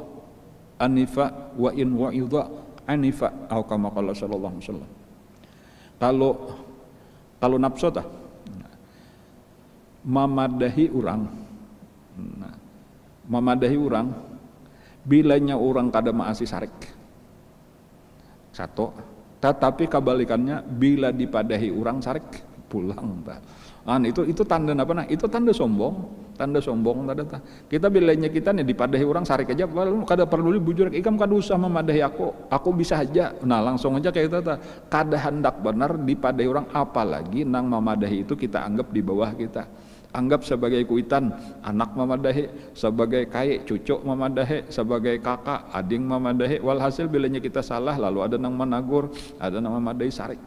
anifa wa in wa idha anifa atau kama qala sallallahu alaihi wasallam. Kalau nafsu tah mamadahi orang, mamadahi orang bilanya orang kada maasi sarik satu, tetapi kebalikannya bila dipadahi orang sarik pulang tah. Itu tanda apa nah? Itu tanda sombong. Tanda sombong tanda. Kita bilanya kita nih dipadahi orang sarik aja, kada perlu bujur ikam kada usah memadahi aku bisa aja. Nah langsung aja kayak itu kada hendak benar dipadahi orang, apalagi nang memadahi itu kita anggap di bawah kita. Anggap sebagai kuitan, anak memadahi, sebagai kai, cucu memadahi, sebagai kakak, ading memadahi. Walhasil bilanya kita salah lalu ada nang menagur, ada nang memadahi sarik.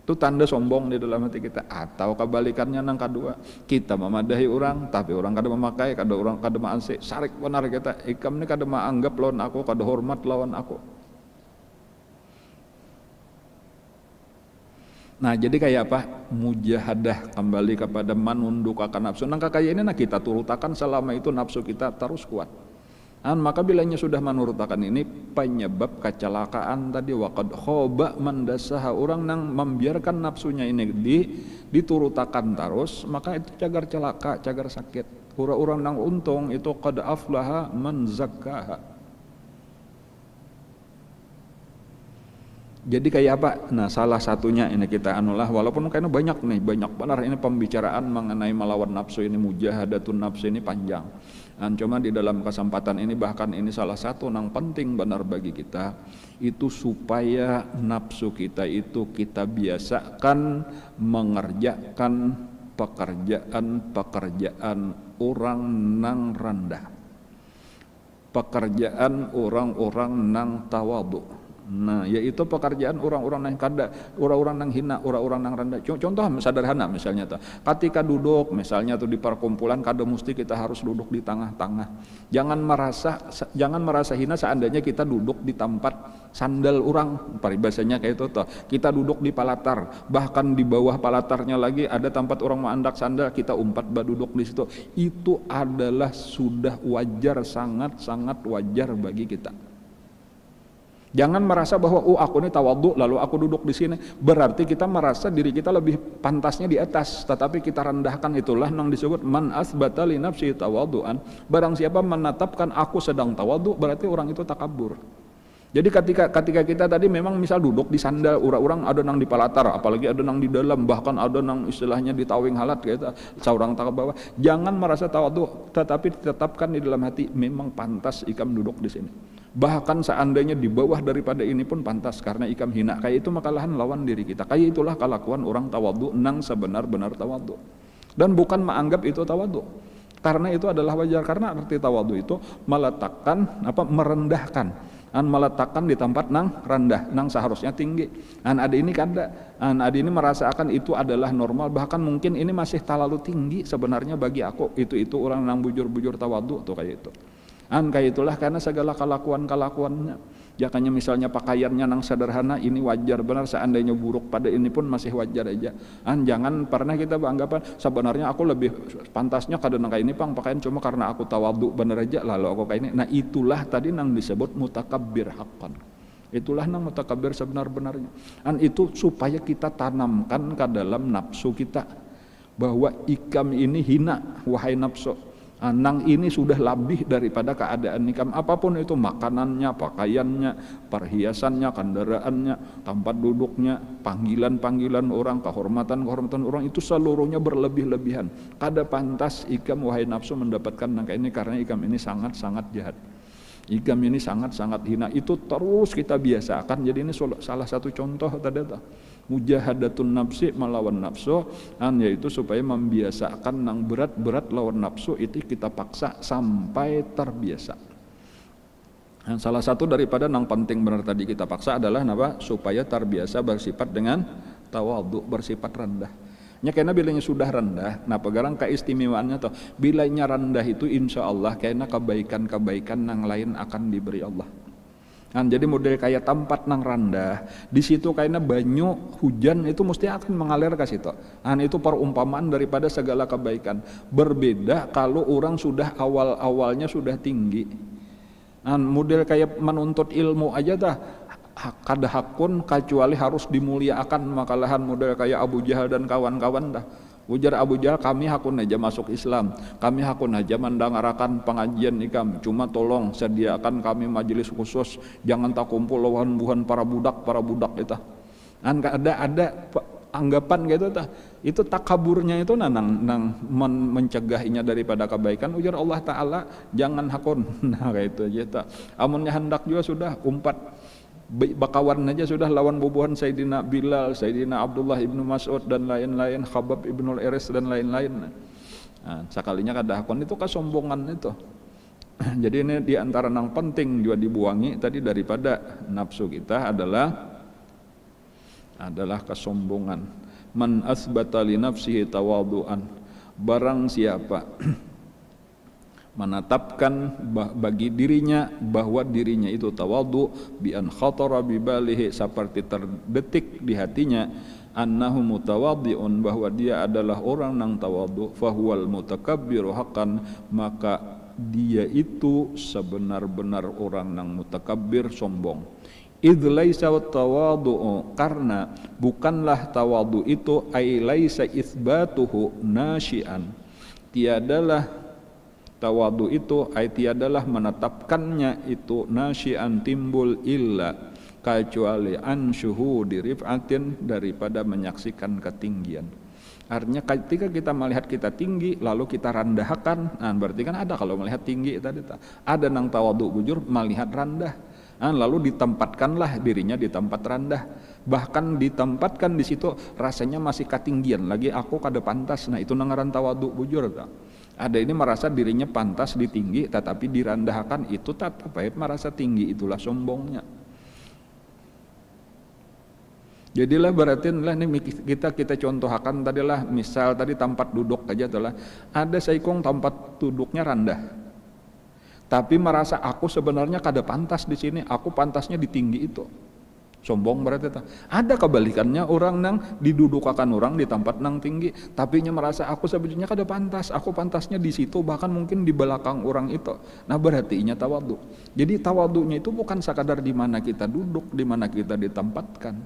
Itu tanda sombong di dalam hati kita. Atau kebalikannya nang kedua, kita memadahi orang tapi orang kada memakai, kada orang kada maasi sarik benar kita, ikam ni kada maanggap lawan aku, kada hormat lawan aku. Nah jadi kayak apa? Mujahadah, kembali kepada manundukakan nafsu. Nang kayak ini nah kita turutakan selama itu nafsu kita terus kuat. Maka bilanya sudah menurutakan ini penyebab kecelakaan tadi, waqad khoba mandasaha, orang yang membiarkan nafsunya ini diturutakan terus, maka itu cagar celaka, cagar sakit. Orang-orang yang untung itu qad aflaha man zakkaha. Jadi kayak apa? Nah salah satunya ini kita anulah, walaupun kayaknya banyak benar ini pembicaraan mengenai melawan nafsu ini, mujahadatun nafsu ini panjang. Cuma di dalam kesempatan ini bahkan ini salah satu yang penting benar bagi kita itu supaya nafsu kita itu kita biasakan mengerjakan pekerjaan orang nang rendah, pekerjaan orang-orang nang tawadhu. Nah, yaitu pekerjaan orang-orang yang kada, orang-orang yang hina, orang-orang yang rendah. Contoh sederhana misalnya tuh, ketika duduk misalnya tuh di perkumpulan kada mesti kita harus duduk di tengah-tengah. Jangan merasa hina seandainya kita duduk di tempat sandal orang, paribasanya kayak itu tuh. Kita duduk di palatar, bahkan di bawah palatarnya lagi ada tempat orang mengandak sandal, kita umpat duduk di situ. Itu adalah sudah wajar, sangat-sangat wajar bagi kita. Jangan merasa bahwa aku ini tawadhu lalu aku duduk di sini, berarti kita merasa diri kita lebih pantasnya di atas, tetapi kita rendahkan. Itulah yang disebut man asbata li nafsi tawadhuan. Barang siapa menetapkan aku sedang tawadhu, berarti orang itu takabur. Jadi ketika kita tadi memang misal duduk di sandal, orang ada nang di palatar, apalagi ada nang di dalam, bahkan ada nang istilahnya di tawing halat kayak seorang tak bawah. Jangan merasa tawadhu, tetapi ditetapkan di dalam hati memang pantas ikam duduk di sini. Bahkan seandainya di bawah daripada ini pun pantas, karena ikam hina kayak itu makalahan lawan diri kita. Kayak itulah kelakuan orang tawadhu nang sebenar-benar tawadhu. Dan bukan menganggap itu tawadhu, karena itu adalah wajar. Karena arti tawadhu itu meletakkan merendahkan, meletakkan di tempat nang rendah, nang seharusnya tinggi. Ada ini kada, ada ini merasakan itu adalah normal, bahkan mungkin ini masih terlalu tinggi sebenarnya bagi aku. Itu orang nang bujur-bujur tawadhu tuh kayak itu. Kayak itulah karena segala kelakuannya. Jakanya misalnya pakaiannya nang sederhana ini wajar benar, seandainya buruk pada ini pun masih wajar aja. Jangan pernah kita beranggapan sebenarnya aku lebih pantasnya kada nang kayak ini pang pakaian cuma karena aku tawadhu bener aja lalu aku kayak ini. Nah itulah tadi nang disebut mutakabbir haqqan. Itulah nang mutakabbir sebenar-benarnya. Itu supaya kita tanamkan ke dalam nafsu kita bahwa ikam ini hina wahai nafsu. Nang ini sudah lebih daripada keadaan nikam, apapun itu, makanannya, pakaiannya, perhiasannya, kendaraannya, tempat duduknya, panggilan-panggilan orang, kehormatan-kehormatan orang, itu seluruhnya berlebih-lebihan. Kada pantas ikam wahai nafsu mendapatkan nangka ini, karena ikam ini sangat-sangat jahat. Ikam ini sangat-sangat hina. Itu terus kita biasakan. Jadi ini salah satu contoh tadi mujahadatun nafsi melawan nafsu, yaitu supaya membiasakan nang berat-berat lawan nafsu itu kita paksa sampai terbiasa. Salah satu daripada nang penting benar tadi kita paksa adalah apa? Supaya terbiasa bersifat dengan tawadhu, bersifat rendah. Nya karena bilanya sudah rendah, nah pegarang keistimewaannya tuh bilanya rendah itu insya Allah karena kebaikan-kebaikan nang lain akan diberi Allah. Jadi model kayak tempat nang rendah, di situ kayaknya banyu hujan itu mesti akan mengalir ke situ. Itu perumpamaan daripada segala kebaikan. Berbeda kalau orang sudah awal-awalnya sudah tinggi. Model kayak menuntut ilmu aja dah. Kada hakun kecuali harus dimuliakan, makalahan model kayak Abu Jahal dan kawan-kawan dah. Ujar Abu Jahal, kami hakun aja masuk Islam, kami hakun aja mendengarakan pengajian ikam, cuma tolong sediakan kami majelis khusus, jangan tak kumpul lawan-buhan para budak itu. Ada anggapan gitu tah. Itu takaburnya itu nang mencegahnya daripada kebaikan. Ujar Allah Ta'ala, jangan hakun. Nah kayak itu aja tah. Amunnya hendak juga sudah umpat bakawan aja sudah lawan bubuhan Sayyidina Bilal, Sayyidina Abdullah ibnu Mas'ud dan lain-lain, Khabab ibnul Eres dan lain-lain. Sekalinya kada hakun itu kesombongan itu. Jadi ini diantara yang penting juga dibuangi tadi daripada nafsu kita adalah kesombongan. Man asbata li nafsihi tawadhu'an, barang siapa menetapkan bagi dirinya bahwa dirinya itu tawadhu bi an khatara bi balihi, seperti terdetik di hatinya annahu mutawadhi'un, bahwa dia adalah orang nang tawadhu, fahuwal mutakabbiru haqqan, maka dia itu sebenar-benar orang nang mutakabbir, sombong. Idz laisa tawadhu, karena bukanlah tawadhu itu ai laisa itsbatuhu nasyian, tiadalah tawadhu itu tiadalah menetapkannya itu nasyian timbul illa kecuali an syuhudi rif'atin, daripada menyaksikan ketinggian. Artinya ketika kita melihat kita tinggi lalu kita rendahkan, berarti kan ada kalau melihat tinggi tadi ada nang tawadhu bujur melihat rendah, lalu ditempatkanlah dirinya di tempat rendah, bahkan ditempatkan di situ rasanya masih ketinggian lagi, aku kada pantas. Nah itu nangaran tawadhu bujur Ada ini merasa dirinya pantas ditinggi tetapi direndahkan, itu tetap merasa tinggi, itulah sombongnya. Jadilah berarti lah ini kita contohkan tadilah, misal tadi tempat duduk aja itulah, ada saikong tempat duduknya rendah, tapi merasa aku sebenarnya kada pantas di sini, aku pantasnya di tinggi itu. Sombong berarti ada kebalikannya, orang nang didudukakan orang di tempat nang tinggi tapi nya merasa aku sebenarnya kada pantas, aku pantasnya di situ, bahkan mungkin di belakang orang itu. Nah berarti nya tawadhu. Jadi tawadhunya itu bukan sekadar di mana kita duduk, di mana kita ditempatkan,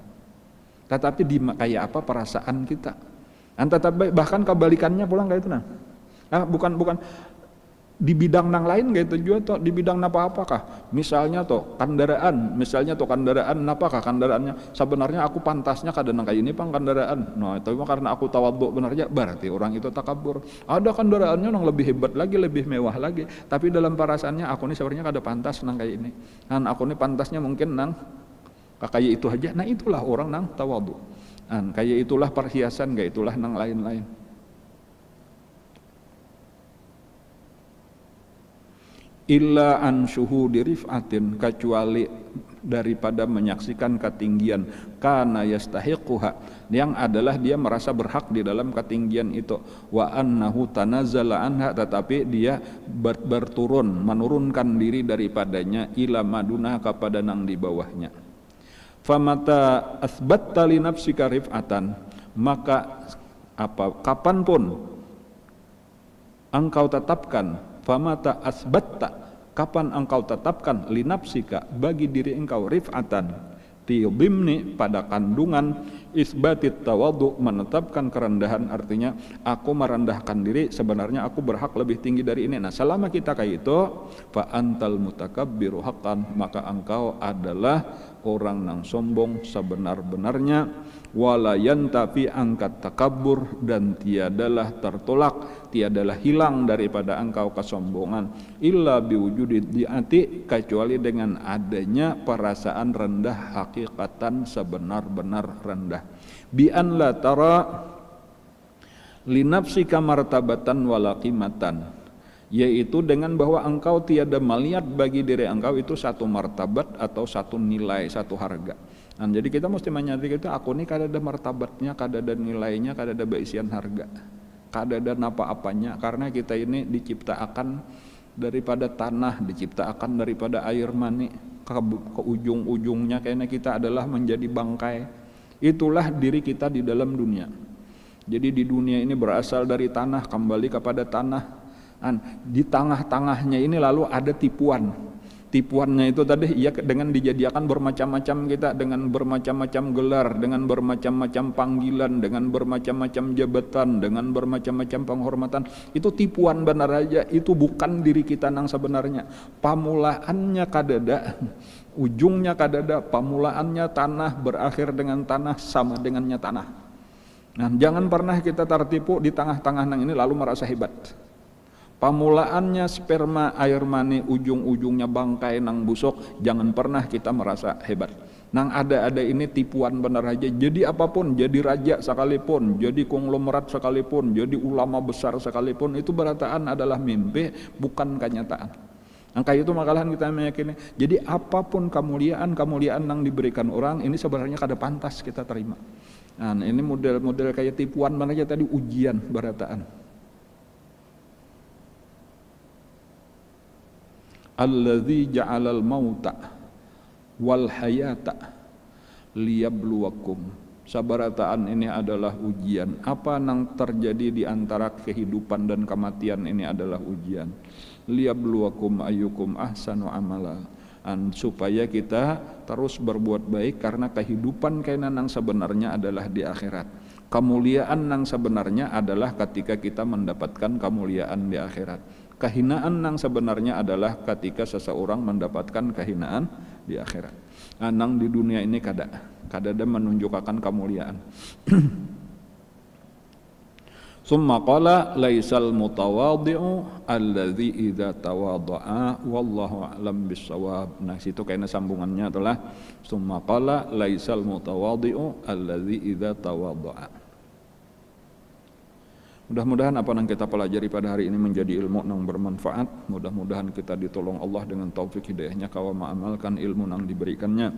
tetapi di kayak apa perasaan kita. Tetapi bahkan kebalikannya pulang kayak itu bukan di bidang nang lain gitu juga toh, di bidang apa-apakah, misalnya kendaraan apakah kendaraannya sebenarnya aku pantasnya kada nang kayak ini pang kendaraan, nah itu karena aku tawadhu benar aja, berarti orang itu takabur. Ada kendaraannya nang lebih hebat lagi, lebih mewah lagi, tapi dalam perasaannya aku ini sebenarnya kada pantas nang kayak ini, dan aku ini pantasnya mungkin nang kayak itu aja. Nah itulah orang nang tawadhu, kayak itulah perhiasan, kayak itulah nang lain-lain. illa an syuhudi rif'atin, kecuali daripada menyaksikan ketinggian, kana yastahiquha, yang adalah dia merasa berhak di dalam ketinggian itu, wa annahu tanazzala anha, tetapi dia berturun menurunkan diri daripadanya, ila maduna, kepada nang di bawahnya. Famata asbatta li nafsika rif'atan, maka kapanpun engkau tetapkan, famata asbatta, kapan engkau tetapkan, linapsika, bagi diri engkau, rif'atan, fi dhimni, pada kandungan, isbatit tawadhu, menetapkan kerendahan, artinya aku merendahkan diri, sebenarnya aku berhak lebih tinggi dari ini. Nah, selama kita kayak itu, fa antal mutakabbiru haqqan, maka engkau adalah orang yang sombong sebenar-benarnya, wala yantafi angkat takabbur, dan tiadalah tertolak, tiadalah hilang daripada engkau kesombongan, illa biwujudi diati, kecuali dengan adanya perasaan rendah hakikatan, sebenar-benar rendah. Bi an la tara linafsika martabatan wala qimatan, yaitu dengan bahwa engkau tiada melihat bagi diri engkau itu satu martabat atau satu nilai, satu harga. Nah, jadi kita mesti menyadari itu, aku ini kada ada martabatnya, kada ada nilainya, kada ada baisian harga, kada ada apa-apanya, karena kita ini diciptakan daripada tanah, diciptakan daripada air mani, ke ujung-ujungnya kayaknya kita adalah menjadi bangkai. Itulah diri kita di dalam dunia. Jadi di dunia ini berasal dari tanah, kembali kepada tanah. Di tengah-tengahnya ini lalu ada tipuan. Tipuannya itu tadi ya dengan dijadikan bermacam-macam kita, dengan bermacam-macam gelar, dengan bermacam-macam panggilan, dengan bermacam-macam jabatan, dengan bermacam-macam penghormatan. Itu tipuan benar aja, itu bukan diri kita nang sebenarnya. Pamulaannya kadada, ujungnya kadada, pamulaannya tanah, berakhir dengan tanah, sama dengannya tanah. Nah, jangan pernah kita tertipu di tengah-tengah nang ini lalu merasa hebat. Pamulaannya sperma, air mani, ujung-ujungnya bangkai nang busuk, jangan pernah kita merasa hebat. Nang ada ini tipuan benar aja. Jadi apapun, jadi raja sekalipun, jadi konglomerat sekalipun, jadi ulama besar sekalipun, itu berataan adalah mimpi, bukan kenyataan. Angka itu makalahan kita meyakini. Jadi apapun kemuliaan nang diberikan orang, ini sebenarnya kada pantas kita terima. Nah, ini model-model kayak tipuan mana aja tadi, ujian berataan. Alladzi ja'alal mauta wal hayata liyabluwakum. Sabarataan ini adalah ujian. Apa yang terjadi di antara kehidupan dan kematian ini adalah ujian. Liyabluwakum ayyukum ahsanu amala. Supaya kita terus berbuat baik, karena kehidupan kainan yang sebenarnya adalah di akhirat. Kemuliaan yang sebenarnya adalah ketika kita mendapatkan kemuliaan di akhirat. Kehinaan yang sebenarnya adalah ketika seseorang mendapatkan kehinaan di akhirat. Nang di dunia ini kada ada menunjukkan kemuliaan. Summa qala laisal mutawadhi'u alladzi idza tawadha'a wallahu a'lam bissawab. Nah, situ kayaknya sambungannya adalah summa qala laisal mutawadhi'u alladzi idza tawadha'a. Mudah-mudahan apa yang kita pelajari pada hari ini menjadi ilmu yang bermanfaat. Mudah-mudahan kita ditolong Allah dengan taufik hidayahnya, kawa mengamalkan ilmu yang diberikannya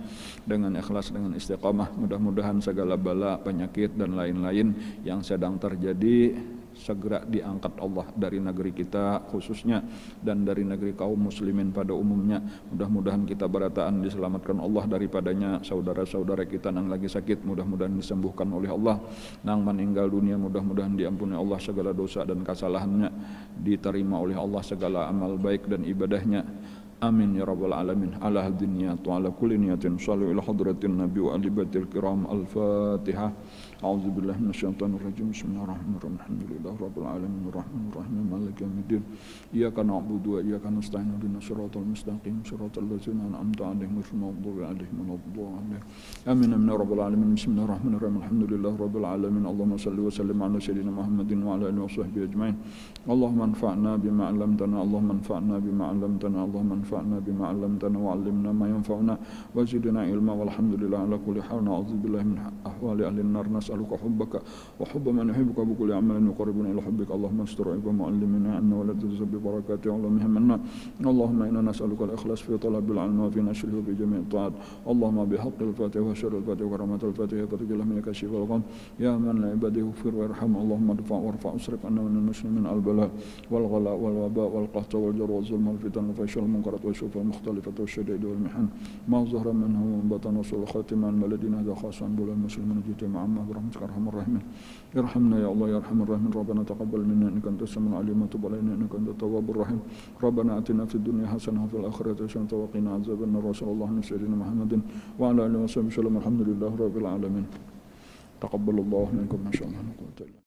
dengan ikhlas, dengan istiqamah. Mudah-mudahan segala bala, penyakit dan lain-lain yang sedang terjadi segera diangkat Allah dari negeri kita khususnya, dan dari negeri kaum muslimin pada umumnya. Mudah-mudahan kita berataan diselamatkan Allah daripadanya. Saudara-saudara kita yang lagi sakit mudah-mudahan disembuhkan oleh Allah. Yang meninggal dunia mudah-mudahan diampuni Allah segala dosa dan kesalahannya, diterima oleh Allah segala amal baik dan ibadahnya. Amin ya rabbal alamin. Ala hadin niyat wa ala kulli niyatin sallu ila hadratin nabi wa alibatil kiram. Al-Fatihah. A'udzu billahi minasyaitonir rajim. Bismillahirrahmanirrahim. Alhamdulillahi rabbil alamin arrahmanir rahim maliki yaumiddin. Iyyaka na'budu wa iyyaka nasta'in ihdinas siratal mustaqim siratal ladzina an'amta 'alaihim ghairil maghdubi 'alaihim waladdallin. Amin ya rabbal alamin. Bismillahirrahmanirrahim. Alhamdulillahi rabbil alamin. Allahumma shalli wa sallim ala sayyidina Muhammadin wa ala alihi wa sahbihi ajmain. Allahumma anfa'na bima 'allamtana. Allahumma anfa'na bima 'allamtana. Allahumma انفعنا بما علمتنا وعلمنا ما ينفعنا وزدنا علما والحمد لله على كل حال نعوذ بالله من أحوال أهل النار نسألك حبك وحب من يحبك بكل عمل يقربنا إلى حبك اللهم استر عيب معلمنا عنا ولا تجز ببركات علومهم منا اللهم إنا نسألك الإخلاص في طلب العلم وفي نشره وفي جميع الطاعات اللهم بحق الفاتحة وشر الفاتحة وكرامة الفاتحة فتجل من كشف الغم يا من لعباده اغفر وارحم اللهم ادفع وارفع اصرف عنا من المسلمين البلاء والغلاء والوباء والقحط والجر والظلم والفتن والفحش والمنكرات والشرور المختلفة والشدائد والمحن ما ظهر منه ومن بطن وصول خاتم عن بلدنا هذا خاص عن بلاد المسلمين جميعا عما برحمتك ارحم الراحمين ارحمنا يا الله يا ارحم الراحمين ربنا تقبل منا انك انت السميع العليم وتب علينا انك انت التواب الرحيم ربنا اتنا في الدنيا حسنه وفي الاخره حسنه وقنا عذاب النار وصلى الله على سيدنا محمد وعلى اله وصحبه وسلم الحمد لله رب العالمين تقبل الله منكم ما شاء الله.